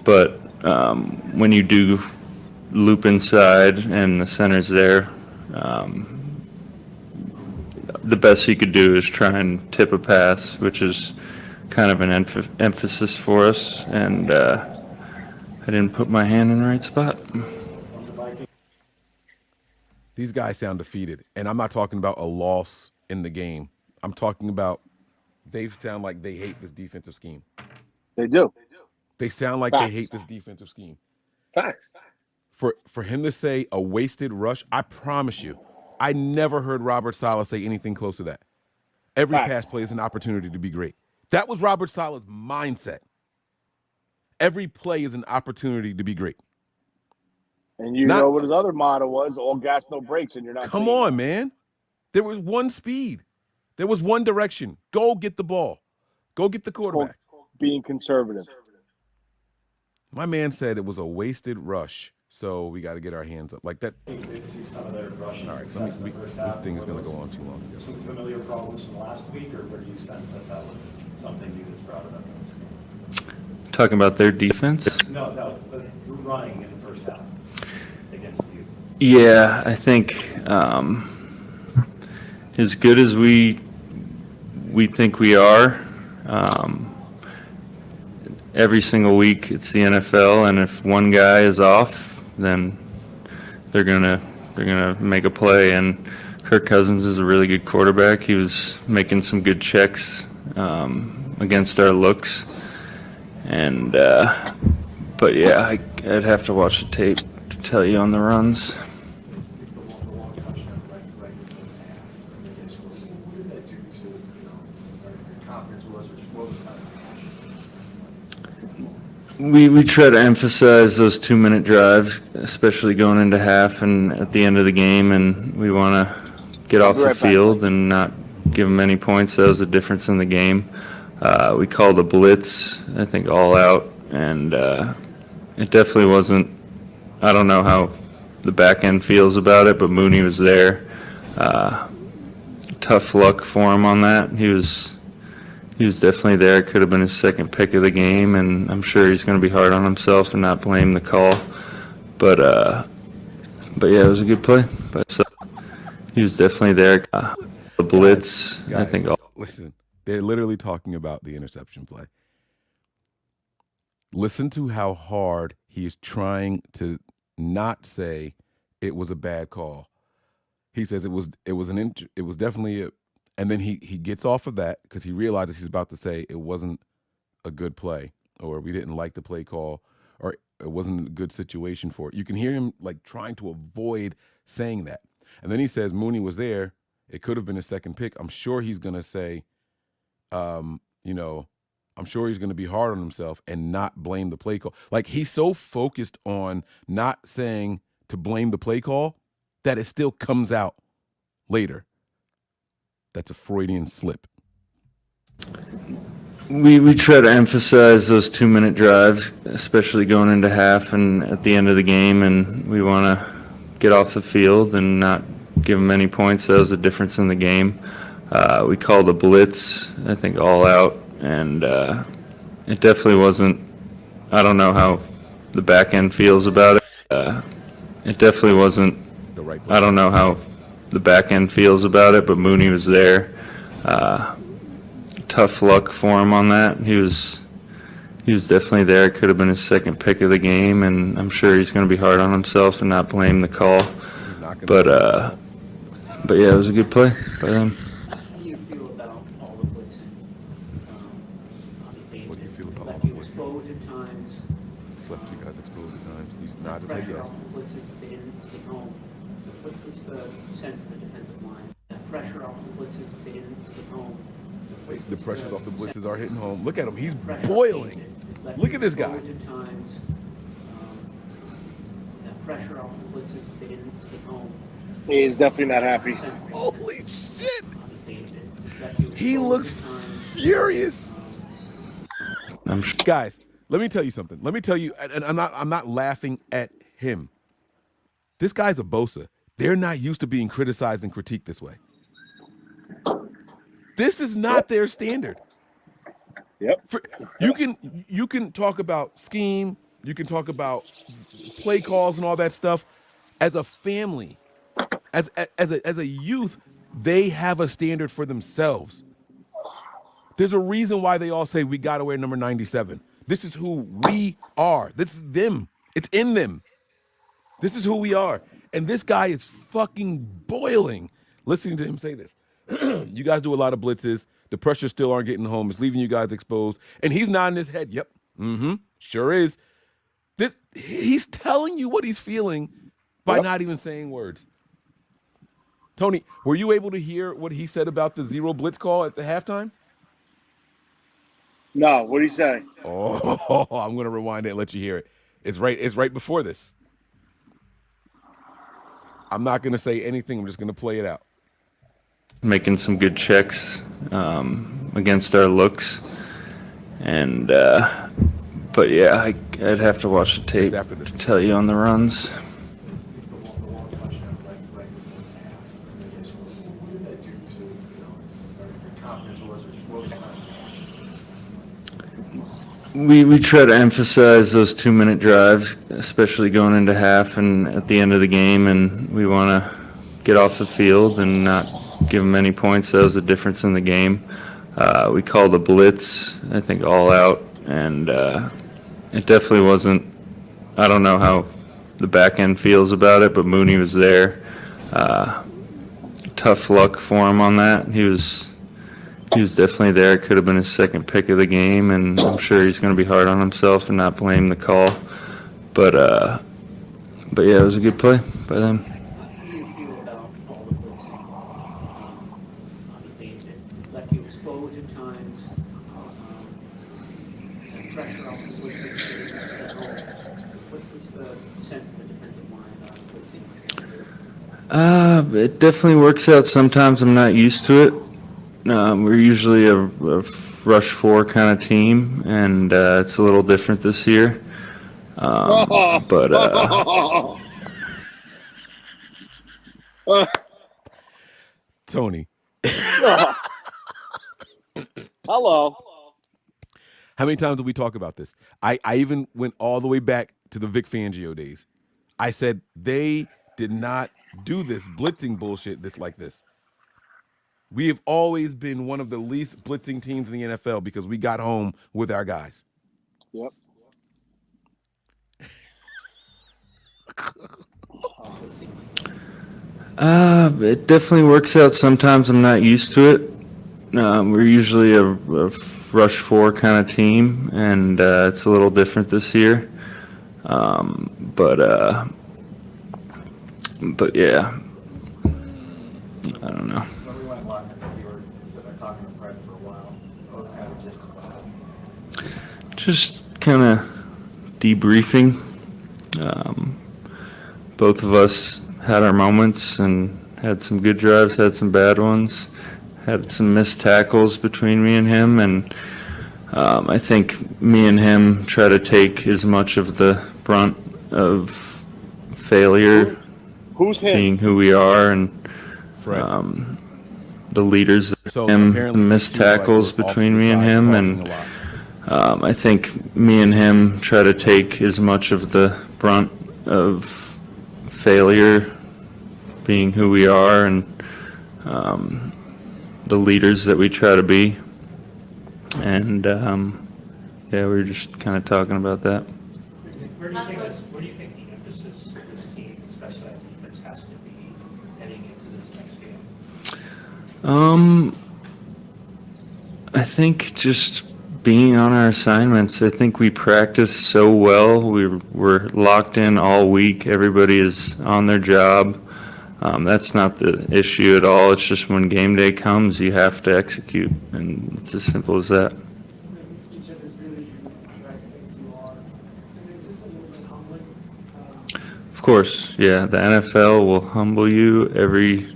but when you do loop inside and the center's there, the best you could do is try and tip a pass, which is kind of an emphasis for us, and I didn't put my hand in the right spot. These guys sound defeated. And I'm not talking about a loss in the game. I'm talking about they sound like they hate this defensive scheme. They do. They sound like Facts. they hate this defensive scheme. Facts. For him to say a wasted rush, I promise you, I never heard Robert Saleh say anything close to that. Every Facts. pass play is an opportunity to be great. That was Robert Saleh's mindset. Every play is an opportunity to be great. And you know what his other motto was: all gas, no brakes, and you're not. Come seeing on, it. man. There was one speed. There was one direction. Go get the ball. Go get the quarterback. Being conservative. My man said it was a wasted rush, so we got to get our hands up like that. I think they'd see some of their rushing All right, success in the first this half. thing is going to go on too long. Some familiar problems from last week, or do you sense that that was something you that's brought it up in this game? Talking about their defense. No, the running in the first half against you. Yeah, I think as good as we think we are, every single week it's the NFL, and if one guy is off, then they're gonna make a play. And Kirk Cousins is a really good quarterback. He was making some good checks against our looks, and but yeah, I'd have to watch the tape to tell you on the runs. The long touchdown right before the half. I guess what did that do to, your confidence was, or just what was kind of We try to emphasize those 2-minute drives, especially going into half and at the end of the game, and we want to get off the field and not give them any points. That was the difference in the game. We called a blitz, I think, all out, and it definitely wasn't. I don't know how the back end feels about it, but Mooney was there. Tough luck for him on that. He was definitely there. Could have been his second pick of the game, and I'm sure he's going to be hard on himself and not blame the call. But yeah, it was a good play. But he was definitely there. The blitz, Guys, I think. Listen, they're literally talking about the interception play. Listen to how hard he is trying to not say it was a bad call. He says it was definitely a. And then he gets off of that because he realizes he's about to say it wasn't a good play, or we didn't like the play call, or it wasn't a good situation for it. You can hear him like trying to avoid saying that. And then he says Mooney was there. It could have been a second pick. I'm sure he's going to say, I'm sure he's going to be hard on himself and not blame the play call. Like, he's so focused on not saying to blame the play call that it still comes out later. That's a Freudian slip. We try to emphasize those 2-minute drives, especially going into half and at the end of the game, and we want to get off the field and not give them any points. That was the difference in the game. We called a blitz, I think, all out, and it definitely wasn't. I don't know how the back end feels about it. It definitely wasn't. The right play. I don't know how the back end feels about it, but Mooney was there. Tough luck for him on that. He was definitely there. It could have been his second pick of the game, and I'm sure he's going to be hard on himself and not blame the call. But yeah, it was a good play by them. How do you feel about all the blitzing? Obviously, What do you feel about left all the you blitzing? exposed at times. It's left you guys exposed at times. He's nodded to say Pressure yes. off the blitzes, they didn't get home. What was the sense of the defensive line? Pressure off the blitzes, they didn't get home. The pressures off the blitzes are hitting home. Look at him. He's Pressure boiling. left Look you at this guy. exposed at times. Pressure off the blitzes, they didn't get home. He's definitely not happy. Holy shit. Obviously, it left you He exposed looks at times. furious. I'm sure. Guys, let me tell you something. Let me tell you, and I'm not laughing at him. This guy's a Bosa. They're not used to being criticized and critiqued this way. This is not their standard. Yep. You can talk about scheme, you can talk about play calls and all that stuff. As a family, as a youth, they have a standard for themselves. There's a reason why they all say we gotta wear number 97. This is who we are. This is them. It's in them. This is who we are. And this guy is fucking boiling listening to him say this. You guys do a lot of blitzes. The pressure still aren't getting home. It's leaving you guys exposed. And he's nodding his head. Yep. Mm-hmm. Sure is. He's telling you what he's feeling by not even saying words. Tony, were you able to hear what he said about the zero blitz call at the halftime? No, what did he say? Oh, I'm going to rewind it and let you hear it. It's right before this. I'm not going to say anything. I'm just going to play it out. Making some good checks against our looks, and but yeah, I'd have to watch the tape to tell you on the runs. We try to emphasize those 2-minute drives, especially going into half and at the end of the game, and we want to get off the field and not give them any points. That was the difference in the game. We called the blitz, I think, all out, and it definitely wasn't. I don't know how the back end feels about it, but Mooney was there. Tough luck for him on that. He was definitely there. It could have been his second pick of the game, and I'm sure he's going to be hard on himself and not blame the call. But yeah, it was a good play by them. How do you feel about all the blitzing? Obviously, it left you exposed at times. Pressure off the blitzes, they didn't get home. What was the sense of the defensive line about blitzing? It definitely works out sometimes. I'm not used to it. We're usually a rush 4 kind of team, and it's a little different this year. Tony. Hello. How many times did we talk about this? I even went all the way back to the Vic Fangio days. I said they did not do this blitzing bullshit like this. We have always been one of the least blitzing teams in the NFL because we got home with our guys. Yep. It definitely works out sometimes. I'm not used to it. We're usually a rush 4 kind of team, and it's a little different this year. But yeah, I don't know. When we went live, you were sitting there talking to Fred for a while. What was kind of just about it? Just kind of debriefing. Both of us had our moments and had some good drives, had some bad ones, had some missed tackles between me and him, and I think me and him try to take as much of the brunt of failure, Who's him? being who we are, and Fred. The leaders of So him apparently missed he was, like, tackles off to between the me and side him, talking and a lot. I think me and him try to take as much of the brunt of failure, being who we are, and the leaders that we try to be. And yeah, we were just kind of talking about that. Where do you think the emphasis of this team, especially on defense, has to be heading into this next game? I think just being on our assignments. I think we practice so well. We're locked in all week. Everybody is on their job. That's not the issue at all. It's just when game day comes, you have to execute, and it's as simple as that. Each of us really you guys think you are. And is this a little bit humbling? Of course, yeah. The NFL will humble you every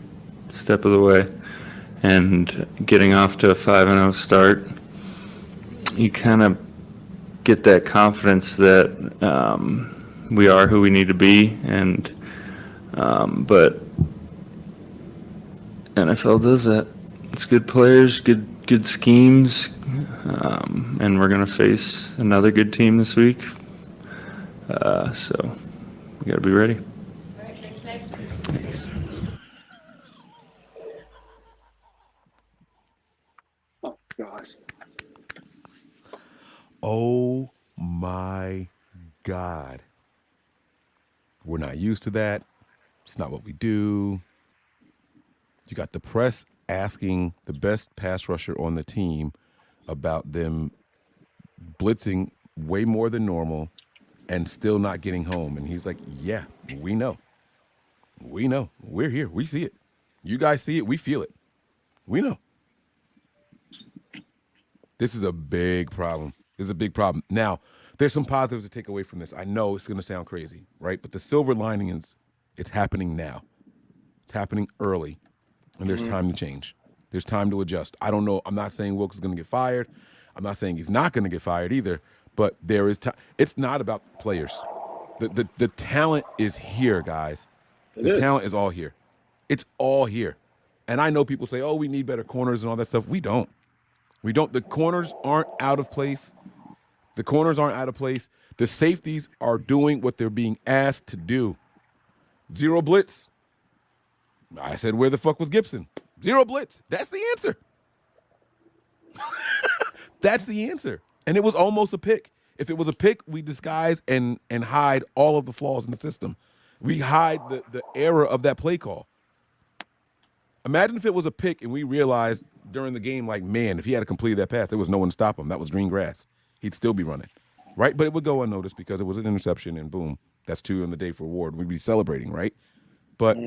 step of the way. And getting off to a 5-0 start, you kind of get that confidence that we are who we need to be. And but NFL does that. It's good players, good schemes, and we're going to face another good team this week. So we got to be ready. All right, thanks, Nick. Thanks. Oh, gosh. Oh, my God. We're not used to that. It's not what we do. You got the press asking the best pass rusher on the team about them blitzing way more than normal and still not getting home. And he's like, yeah, we know. We know. We're here. We see it. You guys see it. We feel it. We know. This is a big problem. This is a big problem. Now, there's some positives to take away from this. I know it's going to sound crazy, right? But the silver lining is it's happening now. It's happening early, and there's time to change. There's time to adjust. I don't know. I'm not saying Wilkes is going to get fired. I'm not saying he's not going to get fired either, but there is time. It's not about players. The talent is here, guys. The talent is all here. It's all here. And I know people say, oh, we need better corners and all that stuff. We don't. We don't. The corners aren't out of place. The corners aren't out of place. The safeties are doing what they're being asked to do. Zero blitz. I said, where the fuck was Gibson? Zero blitz. That's the answer. That's the answer. And it was almost a pick. If it was a pick, we disguise and hide all of the flaws in the system. We hide the error of that play call. Imagine if it was a pick and we realized during the game, like, man, if he had completed that pass, there was no one to stop him. That was green grass. He'd still be running, right? But it would go unnoticed because it was an interception, and boom, that's 2 in the day for Ward. We'd be celebrating, right? But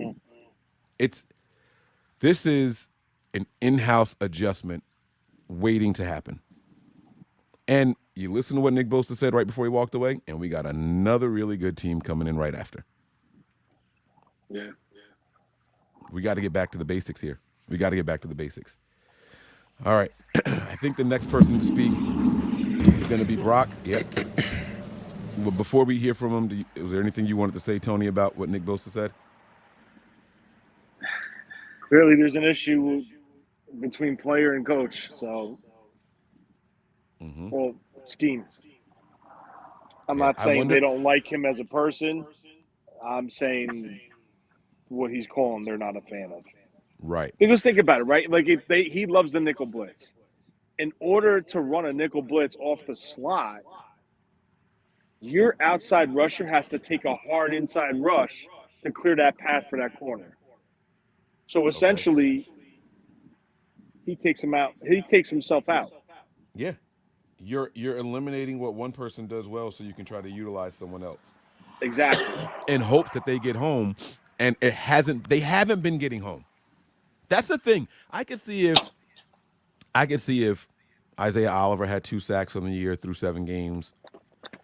this is an in-house adjustment waiting to happen. And you listen to what Nick Bosa said right before he walked away, and we got another really good team coming in right after. Yeah. We got to get back to the basics here. We got to get back to the basics. All right. I think the next person to speak is going to be Brock. Yep. But before we hear from him, was there anything you wanted to say, Tony, about what Nick Bosa said? Clearly, there's an issue between player and coach. So, well, scheme. I'm not saying they don't like him as a person. I'm saying what he's calling they're not a fan of. Right. Because think about it, right? Like he loves the nickel blitz. In order to run a nickel blitz off the slot, your outside rusher has to take a hard inside rush to clear that path for that corner. So essentially, he takes him out. He takes himself out. Yeah. You're eliminating what one person does well so you can try to utilize someone else. Exactly. In hopes that they get home, and they haven't been getting home. That's the thing. I could see if Isaiah Oliver had 2 sacks on the year through 7 games.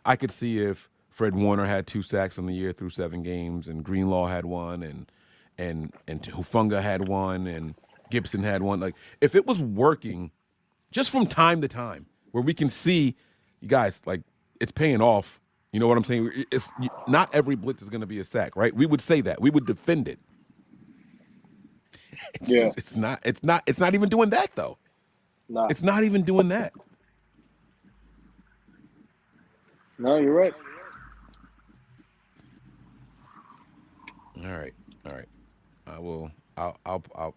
I could see if Fred Warner had 2 sacks on the year through 7 games, and Greenlaw had 1, and Hufunga had 1, and Gibson had 1. Like, if it was working just from time to time, where we can see, you guys, like, it's paying off. You know what I'm saying? It's not every blitz is going to be a sack, right? We would say that. We would defend it. It's not even doing that though. No. It's not even doing that. No, you're right. All right. I'll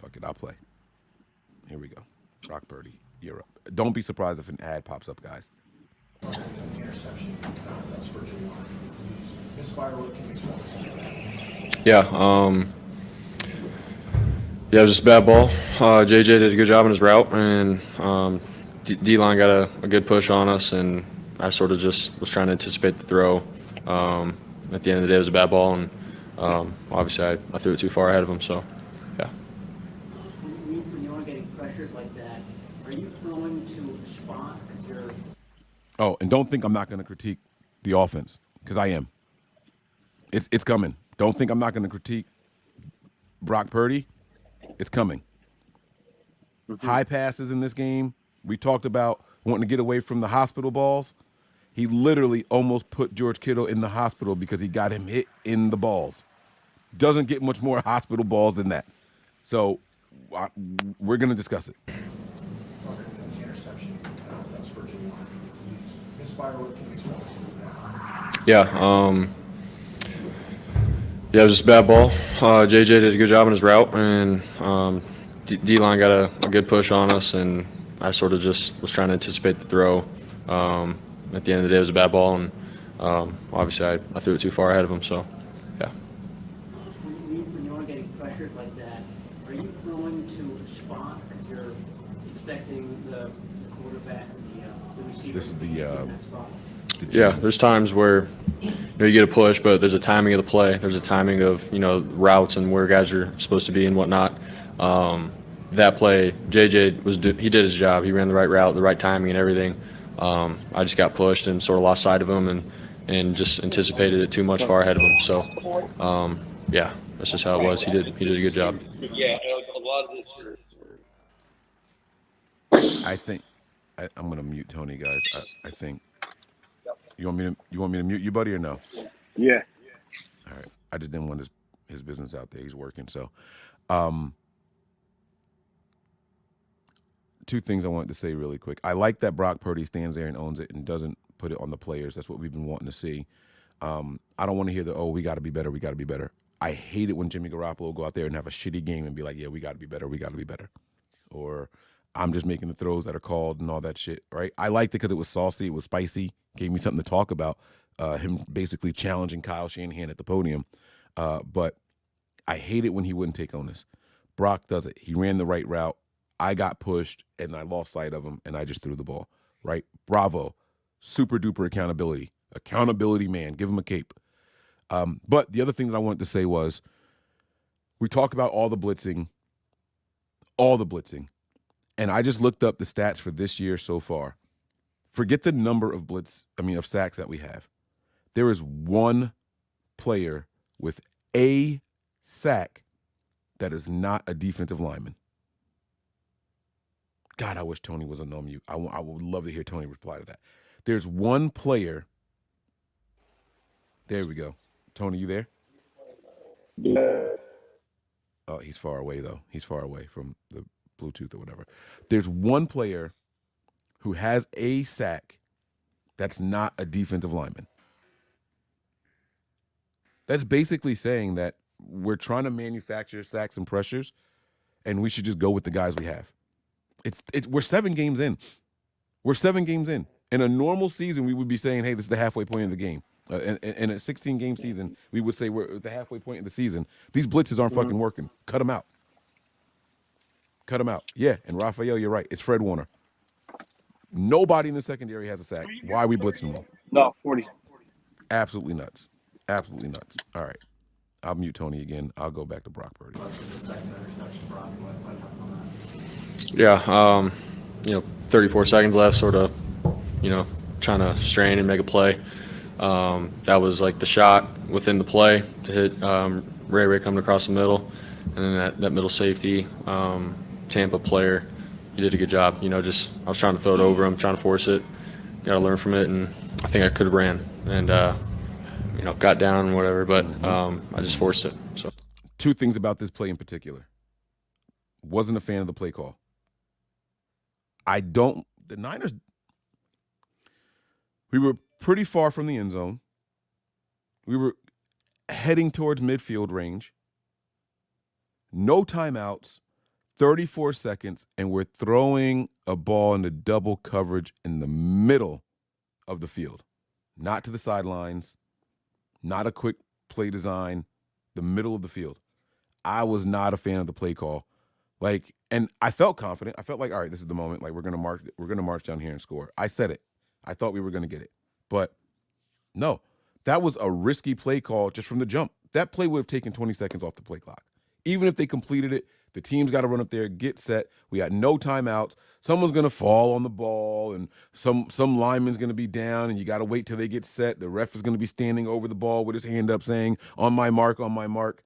fuck it. I'll play. Here we go. Brock Purdy, you're up. Don't be surprised if an ad pops up, guys. Interception, that's for Jr. Misfire, what can you expect? Yeah, it was just a bad ball. JJ did a good job on his route, and D-line got a good push on us, and I sort of just was trying to anticipate the throw. At the end of the day, it was a bad ball, and obviously I threw it too far ahead of him, so, yeah. When you are getting pressured like that, are you throwing to a spot? Oh, and don't think I'm not going to critique the offense, because I am. It's coming. Don't think I'm not going to critique Brock Purdy. It's coming. High passes in this game. We talked about wanting to get away from the hospital balls. He literally almost put George Kittle in the hospital because he got him hit in the balls. Doesn't get much more hospital balls than that. So we're going to discuss it. Interception, that's for Jr. Misfire, what can you expect? Yeah, it was just a bad ball. JJ did a good job on his route, and D-line got a good push on us, and I sort of just was trying to anticipate the throw. At the end of the day, it was a bad ball, and obviously I threw it too far ahead of him, so, yeah. When you are getting pressured like that, are you throwing to a spot because you're expecting the quarterback, the receiver? This is Yeah, there's times where you get a push, but there's a timing of the play. There's a timing of routes and where guys are supposed to be and whatnot. That play, JJ he did his job. He ran the right route, the right timing, and everything. I just got pushed and sort of lost sight of him and just anticipated it too much far ahead of him. So, yeah, that's just how it was. He did a good job. Yeah, a lot of this. I think I'm going to mute Tony, guys. I think. You want me to mute you, buddy, or no? Yeah. All right. I just didn't want his business out there. He's working. So, two things I wanted to say really quick. I like that Brock Purdy stands there and owns it and doesn't put it on the players. That's what we've been wanting to see. I don't want to hear we got to be better. We got to be better. I hate it when Jimmy Garoppolo go out there and have a shitty game and be like, yeah, we got to be better. We got to be better. Or I'm just making the throws that are called and all that shit, right? I liked it because it was saucy, it was spicy, gave me something to talk about. Him basically challenging Kyle Shanahan at the podium. But I hate it when he wouldn't take onus. Brock does it. He ran the right route. I got pushed, and I lost sight of him, and I just threw the ball, right? Bravo. Super duper accountability. Accountability, man. Give him a cape. But the other thing that I wanted to say was we talk about all the blitzing, and I just looked up the stats for this year so far. Forget the number of of sacks that we have. There is one player with a sack that is not a defensive lineman. God, I wish Tony was on mute. I would love to hear Tony reply to that. There's one player. There we go. Tony, you there? Yeah. Oh, he's far away, though. He's far away from the Bluetooth or whatever. There's one player who has a sack that's not a defensive lineman. That's basically saying that we're trying to manufacture sacks and pressures, and we should just go with the guys we have. We're 7 games in. We're 7 games in. In a normal season, we would be saying, hey, this is the halfway point of the game. In a 16-game season, we would say we're at the halfway point of the season. These blitzes aren't fucking working. Cut them out. Cut him out. Yeah, and Raphael, you're right. It's Fred Warner. Nobody in the secondary has a sack. Why are we blitzing them? No, 40. Absolutely nuts. Absolutely nuts. All right. I'll mute Tony again. I'll go back to Brock Purdy. Yeah, 34 seconds left, sort of, trying to strain and make a play. That was like the shot within the play to hit Ray coming across the middle. And then that middle safety, Tampa player, he did a good job. I was trying to throw it over him, trying to force it. Got to learn from it, and I think I could have ran and, got down and whatever, but I just forced it. So, two things about this play in particular. Wasn't a fan of the play call. The Niners, we were pretty far from the end zone. We were heading towards midfield range. No timeouts, 34 seconds, and we're throwing a ball into double coverage in the middle of the field. Not to the sidelines, not a quick play design, the middle of the field. I was not a fan of the play call. Like, and I felt confident. I felt like, all right, this is the moment. Like, we're gonna march down here and score. I said it. I thought we were gonna get it. But no, that was a risky play call just from the jump. That play would have taken 20 seconds off the play clock. Even if they completed it, the team's got to run up there, get set. We got no timeouts. Someone's going to fall on the ball, and some lineman's going to be down, and you got to wait till they get set. The ref is going to be standing over the ball with his hand up saying, on my mark, on my mark.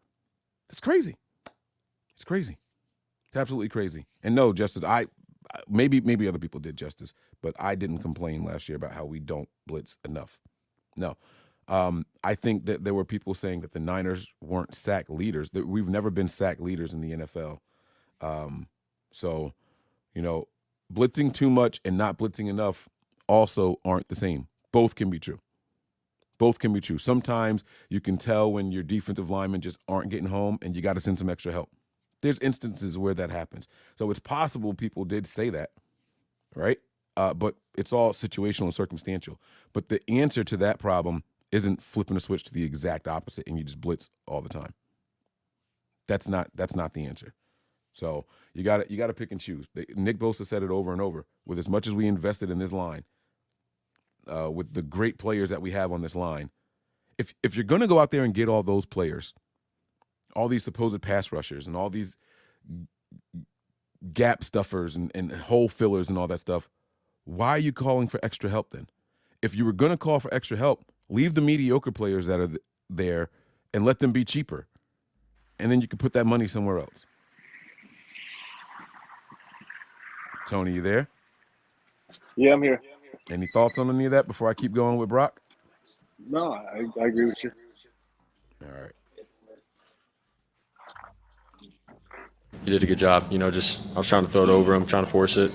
That's crazy. It's crazy. It's absolutely crazy. And no, Justice, maybe other people did, Justice, but I didn't complain last year about how we don't blitz enough. No. I think that there were people saying that the Niners weren't sack leaders. That we've never been sack leaders in the NFL. So, blitzing too much and not blitzing enough also aren't the same. Both can be true. Both can be true. Sometimes you can tell when your defensive linemen just aren't getting home and you got to send some extra help. There's instances where that happens. So it's possible people did say that, right? But it's all situational and circumstantial. But the answer to that problem isn't flipping a switch to the exact opposite and you just blitz all the time. That's not the answer. So you got to pick and choose. Nick Bosa said it over and over. With as much as we invested in this line, with the great players that we have on this line, if you're going to go out there and get all those players, all these supposed pass rushers and all these gap stuffers and hole fillers and all that stuff, why are you calling for extra help then? If you were going to call for extra help, leave the mediocre players that are there and let them be cheaper. And then you can put that money somewhere else. Tony, you there? Yeah, I'm here. Any thoughts on any of that before I keep going with Brock? No, I agree with you. All right. You did a good job. I was trying to throw it over him, trying to force it.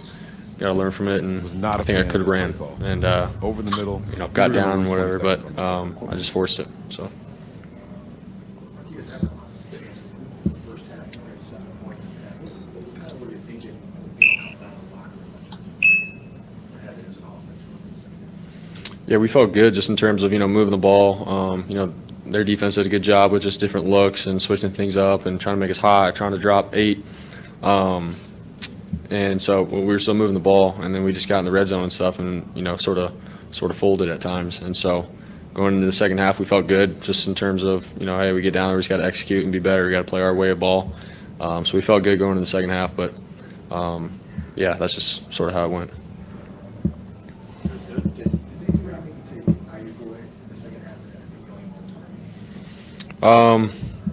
Got to learn from it, and I think I could have ran and over the middle. Got down and whatever, but I just forced it. So. Yeah, we felt good just in terms of moving the ball. Their defense did a good job with just different looks and switching things up and trying to make us hot, trying to drop 8. And so we were still moving the ball, and then we just got in the red zone and stuff, and sort of folded at times. And so going into the second half, we felt good just in terms of hey, we get down there, we just got to execute and be better. We got to play our way of ball. So we felt good going into the second half, but yeah, that's just sort of how it went.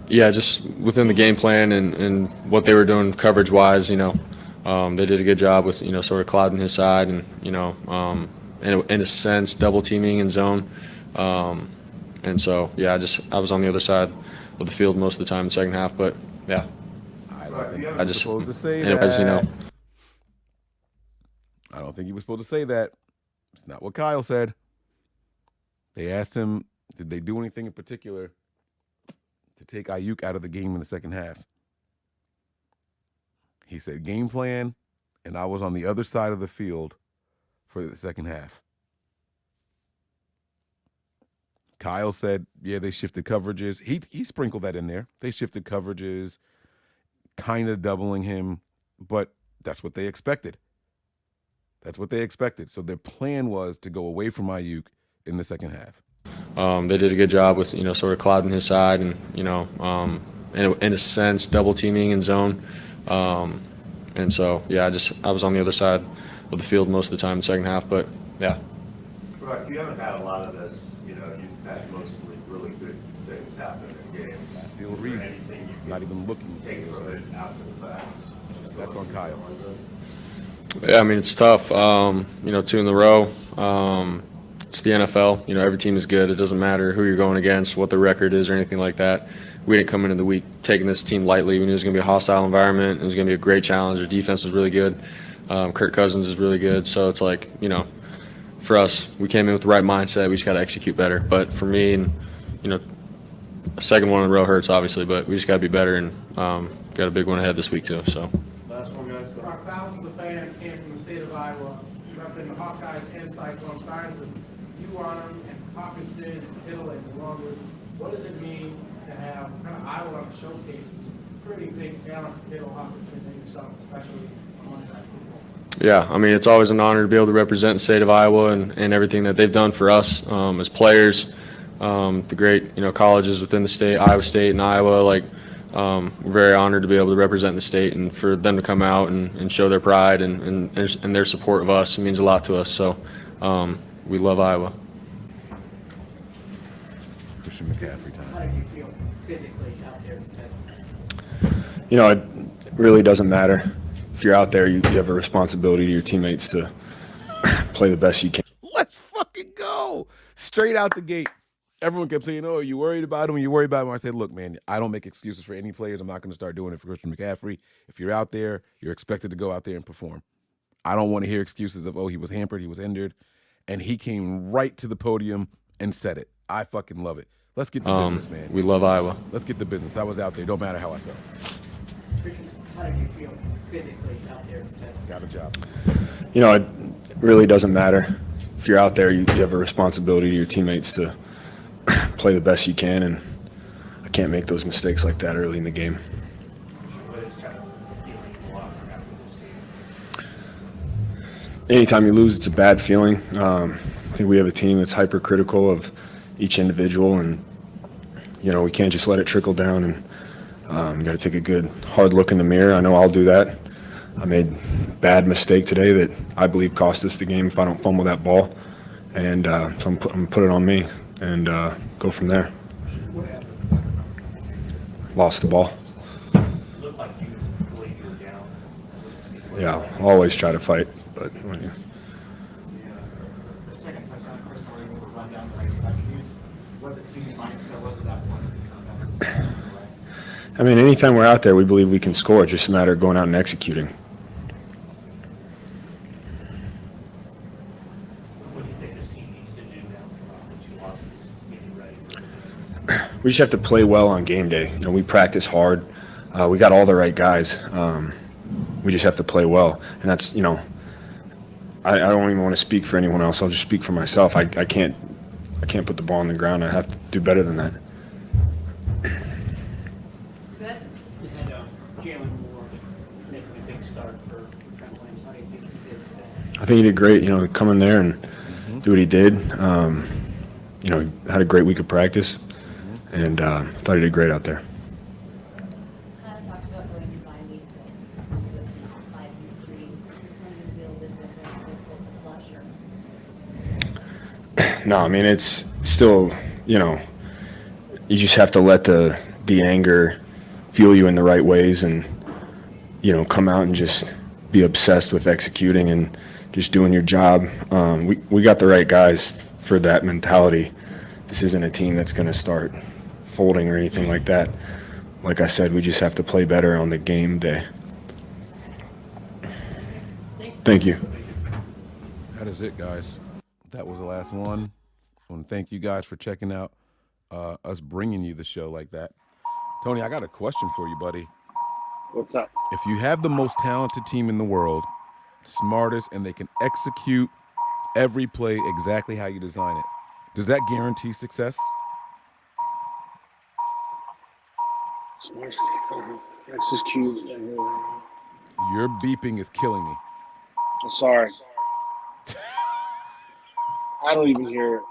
Yeah, just within the game plan and what they were doing coverage wise, they did a good job with, sort of clouding his side and, in a sense, double teaming in zone. And so, yeah, I was on the other side of the field most of the time in the second half, but yeah. I just supposed to say that. I don't think he was supposed to say that. It's not what Kyle said. They asked him, did they do anything in particular to take Ayuk out of the game in the second half? He said game plan, and I was on the other side of the field for the second half. Kyle said, yeah, they shifted coverages. He sprinkled that in there. They shifted coverages, kind of doubling him, but that's what they expected. That's what they expected. So their plan was to go away from Ayuk in the second half. They did a good job with, sort of clouding his side and, in a sense, double teaming in zone. And so, yeah, I was on the other side of the field most of the time in the second half, but yeah. Right, you haven't had a lot of this, you've had mostly really good things happen in games. Field reads, not even looking. Take from it after the fact. That's on Kyle. Yeah, I mean, it's tough. 2 in a row. It's the NFL. Every team is good. It doesn't matter who you're going against, what the record is, or anything like that. We didn't come into the week taking this team lightly. We knew it was going to be a hostile environment. It was going to be a great challenge. Our defense was really good. Kirk Cousins is really good. So it's like, for us, we came in with the right mindset. We just got to execute better. But for me, and a second one in a row hurts obviously, but we just got to be better and got a big one ahead this week too. So. Last one, guys. Thousands of fans came from the state of Iowa, repping the Hawkeyes and Cyclones, signed with you on them, and Hawkinson and Kittle and along with. What does it mean to have kind of Iowa on a showcase? It's a pretty big talent, Kittle, Hawkinson, and yourself, especially on that football. Yeah, I mean, it's always an honor to be able to represent the state of Iowa and everything that they've done for us as players, the great, colleges within the state, Iowa State and Iowa. We're very honored to be able to represent the state and for them to come out and show their pride and their support of us. It means a lot to us. So we love Iowa. Christian McCaffrey time. How do you feel physically out there today? It really doesn't matter. If you're out there, you have a responsibility to your teammates to play the best you can. Let's fucking go. Straight out the gate. Everyone kept saying, "Oh, are you worried about him? Are you worried about him?" I said, "Look, man, I don't make excuses for any players. I'm not going to start doing it for Christian McCaffrey. If you're out there, you're expected to go out there and perform. I don't want to hear excuses of, oh, he was hampered, he was injured." And he came right to the podium and said it. I fucking love it. Let's get the business, man. We love Iowa. Let's get the business. I was out there. Don't matter how I felt. How do you feel physically out there today? Got a job. It really doesn't matter. If you're out there, you have a responsibility to your teammates to play the best you can, and I can't make those mistakes like that early in the game. What is kind of feeling in the locker room after this game? Anytime you lose, it's a bad feeling. I think we have a team that's hypercritical of each individual, and we can't just let it trickle down. And got to take a good hard look in the mirror. I know I'll do that. I made a bad mistake today that I believe cost us the game if I don't fumble that ball, and so I'm gonna put it on me and go from there. Lost the ball. Looked like you believe you were down. Yeah, I'll always try to fight, but The second touchdown, Chris Murray with a run down the right side. Can you use what the team mindset was at that point as they come down to the side? I mean, anytime we're out there, we believe we can score. It's just a matter of going out and executing. What do you think this team needs to do now that you lost this, getting ready for the game? We just have to play well on game day. We practice hard. We got all the right guys. We just have to play well, and that's I don't even want to speak for anyone else. I'll just speak for myself. I can't put the ball on the ground. I have to do better than that. You had Jalen Moore making a big start for Trent Williams. How do you think he did today? I think he did great. Come in there and do what he did. He had a great week of practice, and thought he did great out there. Kind of talked about going to bye week to 5 and 3. Is this going to be a little bit different with the flusher? No, I mean, it's still, you just have to let the anger fuel you in the right ways and, come out and just be obsessed with executing and just doing your job. We got the right guys for that mentality. This isn't a team that's going to start folding or anything like that. Like I said, we just have to play better on the game day. Thank you. That is it, guys. That was the last one. I want to thank you guys for checking out us bringing you the show like that. Tony, I got a question for you, buddy. What's up? If you have the most talented team in the world, smartest, and they can execute every play exactly how you design it, does that guarantee success? Smartest. Execute. Your beeping is killing me. I'm sorry. I don't even hear it.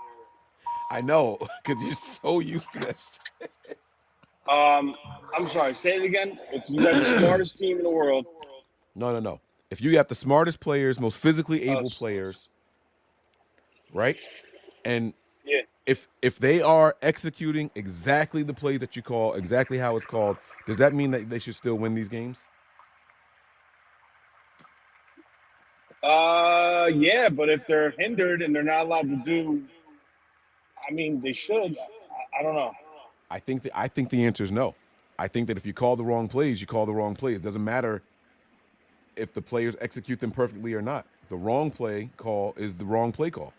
I know, because you're so used to that shit. I'm sorry. Say it again. If you have the smartest team in the world. No. If you got the smartest players, most physically able players, right? And yeah, if they are executing exactly the play that you call, exactly how it's called, does that mean that they should still win these games? Yeah, but if they're hindered and they're not allowed to do, I mean, they should. I don't know. I think the answer is no. I think that if you call the wrong plays, you call the wrong plays. It doesn't matter if the players execute them perfectly or not. The wrong play call is the wrong play call.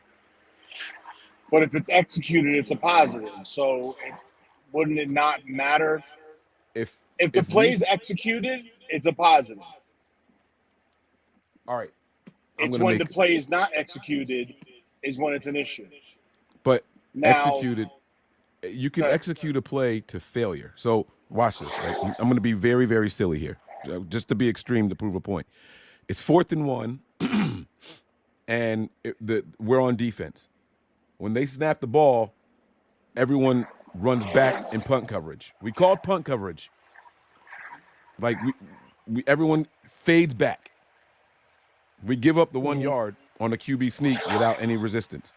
But if it's executed, it's a positive. So wouldn't it not matter? If If the if we play's executed, it's a positive. all right, I'm It's gonna when the make play is not executed is when it's an issue. but Now, executed. You can go ahead. execute a play to failure. So watch this. Right, I'm going to be very, very silly here, just to be extreme to prove a point. It's 4th and 1, and we're on defense. When they snap the ball, everyone runs back in punt coverage. We called punt coverage. Like we everyone fades back. We give up the 1 yard on a QB sneak without any resistance.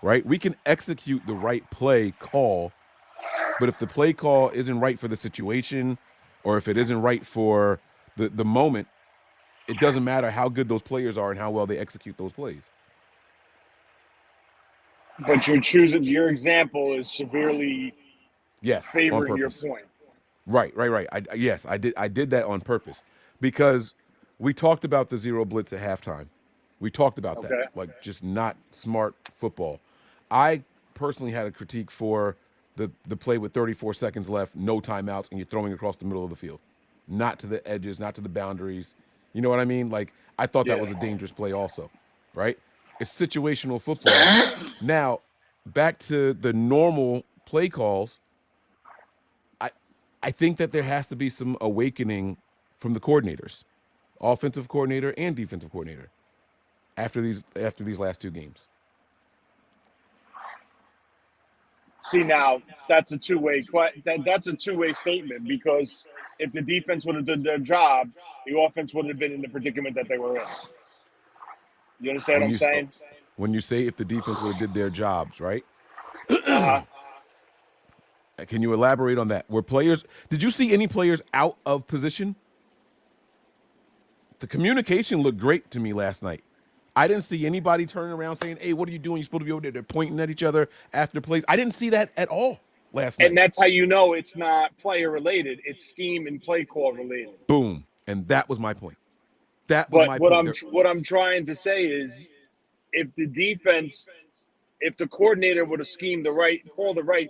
Right? We can execute the right play call, but if the play call isn't right for the situation, or if it isn't right for the moment, it doesn't matter how good those players are and how well they execute those plays. But you're choosing your example is severely Yes, on favoring your purpose. point. Right. Yes, I did that on purpose because we talked about the zero blitz at halftime. We talked about that, Okay. like just not smart football. I personally had a critique for the play with 34 seconds left, no timeouts, and you're throwing across the middle of the field, not to the edges, not to the boundaries. You know what I mean? Like I thought that Yeah. was a dangerous play, also. Right? It's situational football. Now, back to the normal play calls. I think that there has to be some awakening from the coordinators, offensive coordinator and defensive coordinator, after these last 2 games. See, now that's a two-way that's a two-way statement because if the defense would have done their job, the offense wouldn't have been in the predicament that they were in. You understand what I'm saying? When you say if the defense would have did their jobs, right? Uh-huh. Can you elaborate on that? Did you see any players out of position? The communication looked great to me last night. I didn't see anybody turning around saying, "Hey, what are you doing? You're supposed to be over there." They're pointing at each other after plays. I didn't see that at all last night. And that's how you know it's not player related; it's scheme and play call related. Boom. And that was my point. That was But my what point. what I'm trying to say is, if the defense, if the coordinator would have schemed called the right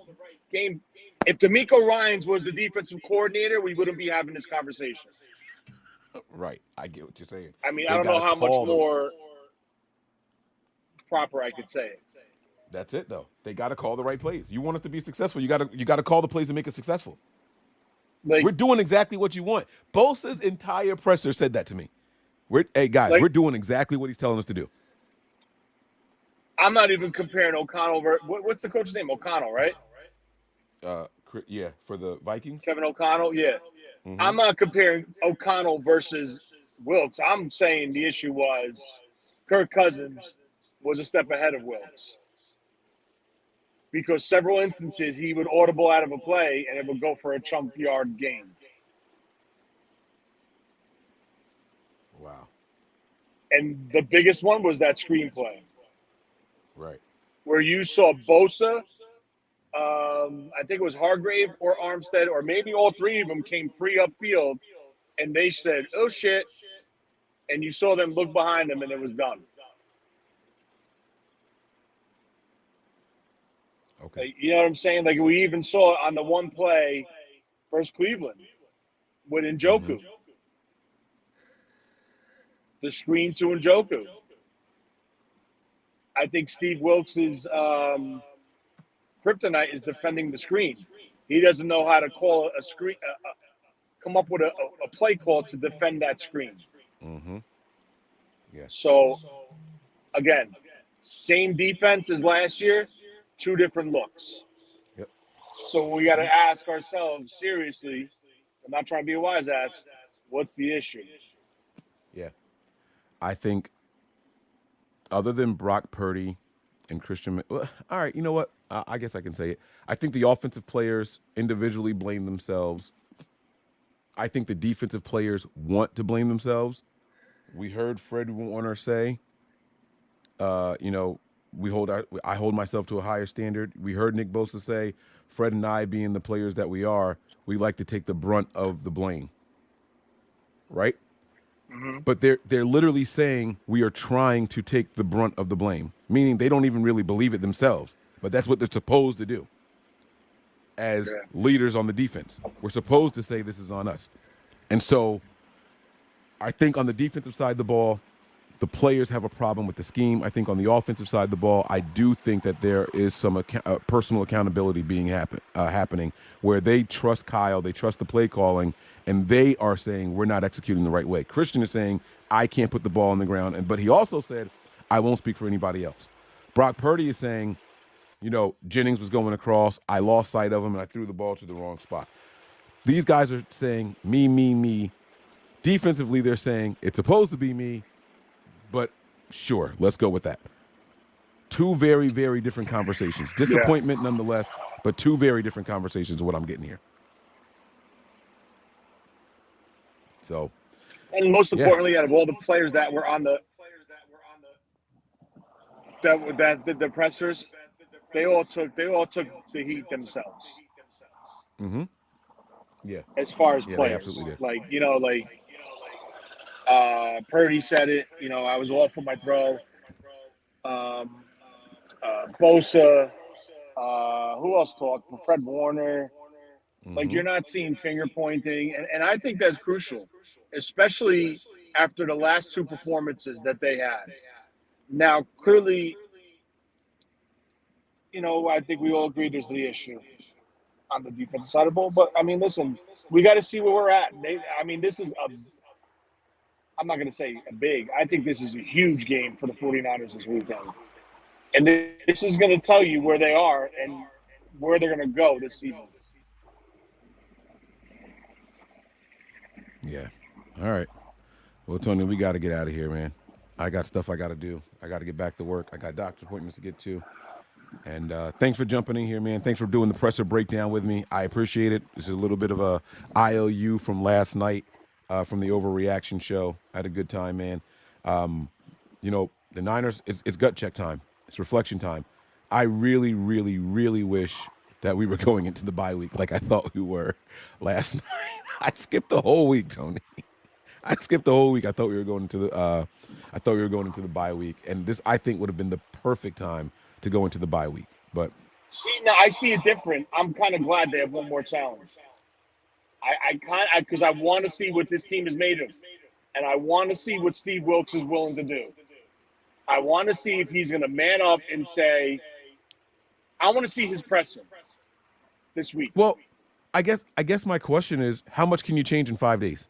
game, if D'Amico Ryans was the defensive coordinator, we wouldn't be having this conversation. Right. I get what you're saying. I mean, They I don't know gotta how much call more proper I could say it. That's it, though. They got to call the right plays. You want us to be successful, you got to call the plays to make it successful. We're doing exactly what you want. Bosa's entire presser said that to me. Hey, guys, we're doing exactly what he's telling us to do. I'm not even comparing O'Connell. What's the coach's name? O'Connell, right? Yeah, for the Vikings. Kevin O'Connell, yeah. Mm-hmm. I'm not comparing O'Connell versus Wilkes. I'm saying the issue was Kirk Cousins was a step ahead of Wilkes. Because several instances he would audible out of a play and it would go for a chunk yard gain. Wow. And the biggest one was that screenplay. Right. Where you saw Bosa, I think it was Hargrave or Armstead, or maybe all three of them came free upfield, and they said, "Oh shit," and you saw them look behind them, and it was done. Okay. You know what I'm saying? Like we even saw it on the one play versus Cleveland with Njoku. Mm-hmm. The screen to Njoku. I think Steve Wilkes' kryptonite is defending the screen. He doesn't know how to call a screen, come up with a play call to defend that screen. Mm-hmm. Yeah. So, again, same defense as last year, 2 different looks. Yep. So we got to ask ourselves seriously. I'm not trying to be a wise ass. What's the issue? Yeah. I think other than Brock Purdy and Christian, well, all right, you know what? I guess I can say it. I think the offensive players individually blame themselves. I think the defensive players want to blame themselves. We heard Fred Warner say, I hold myself to a higher standard. We heard Nick Bosa say, Fred and I, being the players that we are, we like to take the brunt of the blame. Right? But they're literally saying we are trying to take the brunt of the blame, meaning they don't even really believe it themselves. But that's what they're supposed to do as leaders on the defense. We're supposed to say this is on us. And so I think on the defensive side of the ball, the players have a problem with the scheme. I think on the offensive side of the ball, I do think that there is some personal accountability being happening where they trust Kyle, they trust the play calling, and they are saying we're not executing the right way. Christian is saying, I can't put the ball on the ground, but he also said, I won't speak for anybody else. Brock Purdy is saying, Jennings was going across, I lost sight of him, and I threw the ball to the wrong spot. These guys are saying, me, me, me. Defensively, they're saying, it's supposed to be me, but sure, let's go with that. Two very, very different conversations. Disappointment nonetheless, but two very different conversations is what I'm getting here. So, and most importantly, out of all the players that were on the the pressers, they all took the heat themselves. Mm-hmm. Yeah. As far as they players, absolutely did. Purdy said it. I was off for my throw. Bosa. Who else talked? Fred Warner. Like, you're not seeing finger pointing, and I think that's crucial, especially after the last two performances that they had. Now, clearly, I think we all agree there's the issue on the defensive side of the ball. But, I mean, listen, we got to see where we're at. This is I'm not going to say a big. I think this is a huge game for the 49ers this weekend. And this is going to tell you where they are and where they're going to go this season. Yeah. All right. Well, Tony, we got to get out of here, man. I got stuff I got to do. I got to get back to work. I got doctor appointments to get to. And thanks for jumping in here, man. Thanks for doing the presser breakdown with me. I appreciate it. This is a little bit of a IOU from last night from the overreaction show. I had a good time, man. The Niners, it's gut check time. It's reflection time. I really, really, really wish that we were going into the bye week like I thought we were last night. I skipped the whole week, Tony. I skipped the whole week. I thought we were going into the bye week, and this I think would have been the perfect time to go into the bye week. But see, now I see it different. I'm kind of glad they have one more challenge. Because I want to see what this team is made of, and I want to see what Steve Wilkes is willing to do. I want to see if he's going to man up and say, I want to see his presser this week. Well, I guess my question is, how much can you change in 5 days?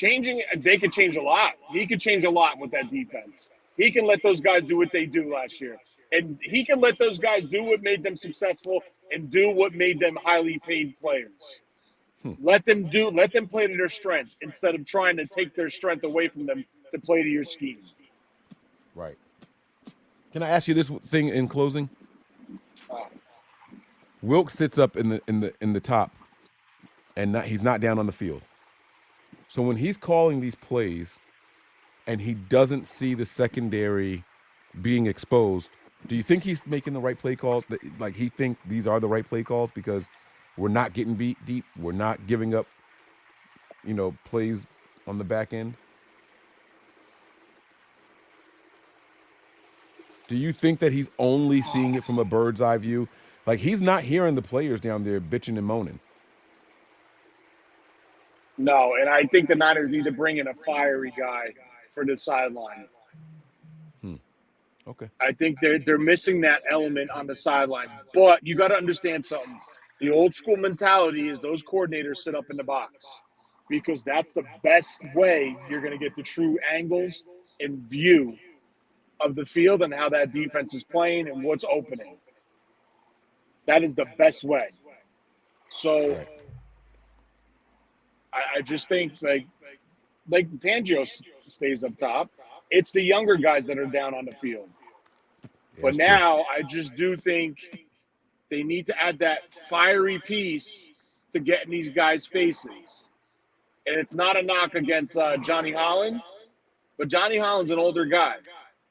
They could change a lot. He could change a lot with that defense. He can let those guys do what they do last year. And he can let those guys do what made them successful and do what made them highly paid players. Let them play to their strength instead of trying to take their strength away from them to play to your scheme. Right. Can I ask you this thing in closing? Wilkes sits up in the top, and he's not down on the field. So when he's calling these plays, and he doesn't see the secondary being exposed, do you think he's making the right play calls? Like he thinks these are the right play calls because we're not getting beat deep, we're not giving up, plays on the back end? Do you think that he's only seeing it from a bird's eye view? Like he's not hearing the players down there bitching and moaning. No, and I think the Niners need to bring in a fiery guy for the sideline. Okay. I think they're missing that element on the sideline. But you got to understand something. The old school mentality is those coordinators sit up in the box because that's the best way you're going to get the true angles and view of the field and how that defense is playing and what's opening. That is the best way. So I just think like Fangio stays up top. It's the younger guys that are down on the field. But now I just do think they need to add that fiery piece to get in these guys' faces. And it's not a knock against Johnny Holland, but Johnny Holland's an older guy.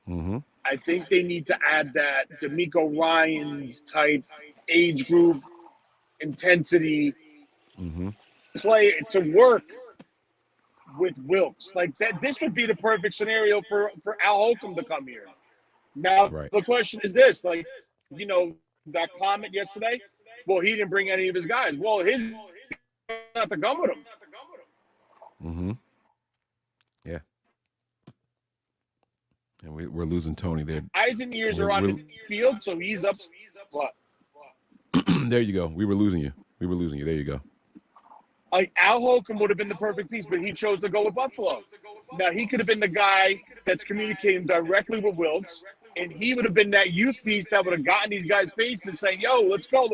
Mm-hmm. I think they need to add that D'Amico Ryans type age group intensity play to work with Wilkes. Like that, this would be the perfect scenario for Al Holcomb to come here. Now, the question is this, like, that comment yesterday, well, he didn't bring any of his guys. Well, his not to come with him. Mm-hmm. Yeah. And we're losing Tony there. Eyes and ears are on the field, so he's up. What? There you go. We were losing you. There you go. Like, Al Holcomb would have been the perfect piece, but he chose to go with Buffalo. Now, he could have been the guy that's communicating directly with Wilkes, and he would have been that youth piece that would have gotten these guys' faces saying, yo, let's go.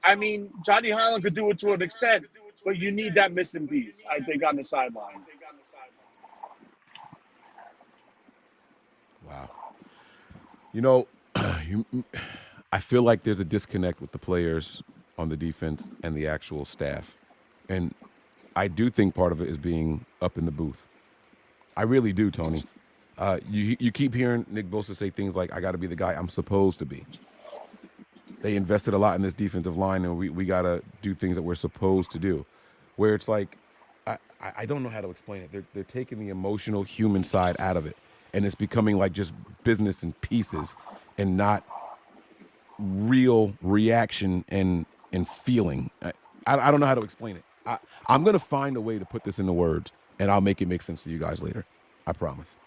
I mean, Johnny Highland could do it to an extent, but you need that missing piece, I think, on the sideline. Wow. I feel like there's a disconnect with the players on the defense and the actual staff. And I do think part of it is being up in the booth. I really do, Tony. You keep hearing Nick Bosa say things like, I got to be the guy I'm supposed to be. They invested a lot in this defensive line, and we got to do things that we're supposed to do. Where it's like, I don't know how to explain it. They're taking the emotional human side out of it. And it's becoming like just business and pieces and not real reaction and feeling. I don't know how to explain it. I'm going to find a way to put this into words, and I'll make it make sense to you guys later. I promise.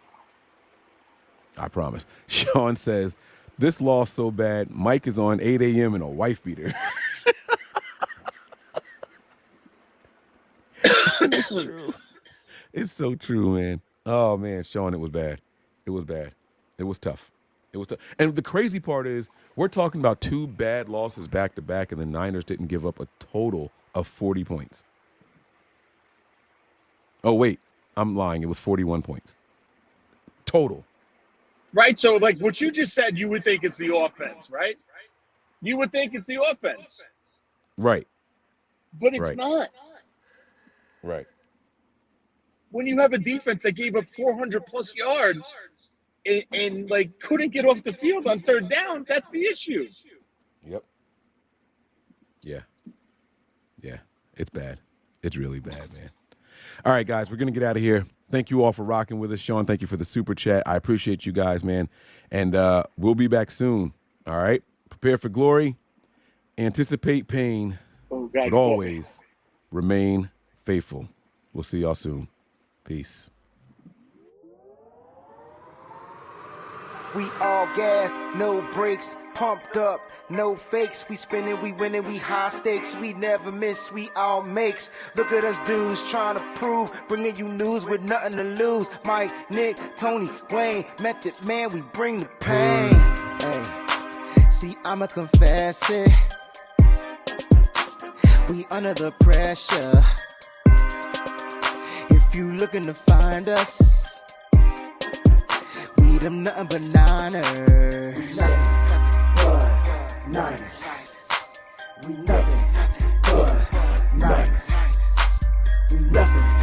Sean says, this loss so bad, Mike is on 8 a.m. in a wife beater. It's true. It's so true, man. Oh, man, Sean, it was bad. It was tough. And the crazy part is we're talking about 2 bad losses back-to-back, and the Niners didn't give up a total of 40 points. Oh, wait, I'm lying. It was 41 points. Total. Right? So, like, what you just said, you would think it's the offense, right? You would think it's the offense. Right. But it's not. Right. When you have a defense that gave up 400-plus yards and like, couldn't get off the field on third down, that's the issue. Yep. Yeah. It's bad. It's really bad, man. All right, guys, we're going to get out of here. Thank you all for rocking with us. Sean, thank you for the super chat. I appreciate you guys, man. And we'll be back soon. All right? Prepare for glory. Anticipate pain. But always remain faithful. We'll see y'all soon. Peace. We all gas, no brakes, pumped up, no fakes. We spinning, we winning, we high stakes. We never miss, we all makes. Look at us dudes trying to prove, bringing you news with nothing to lose. Mike, Nick, Tony, Wayne, Method Man, we bring the pain. Hey, see, I'ma confess it. We under the pressure. If you looking to find us, we them nothing but Niners. We nothing but Niners. We nothing.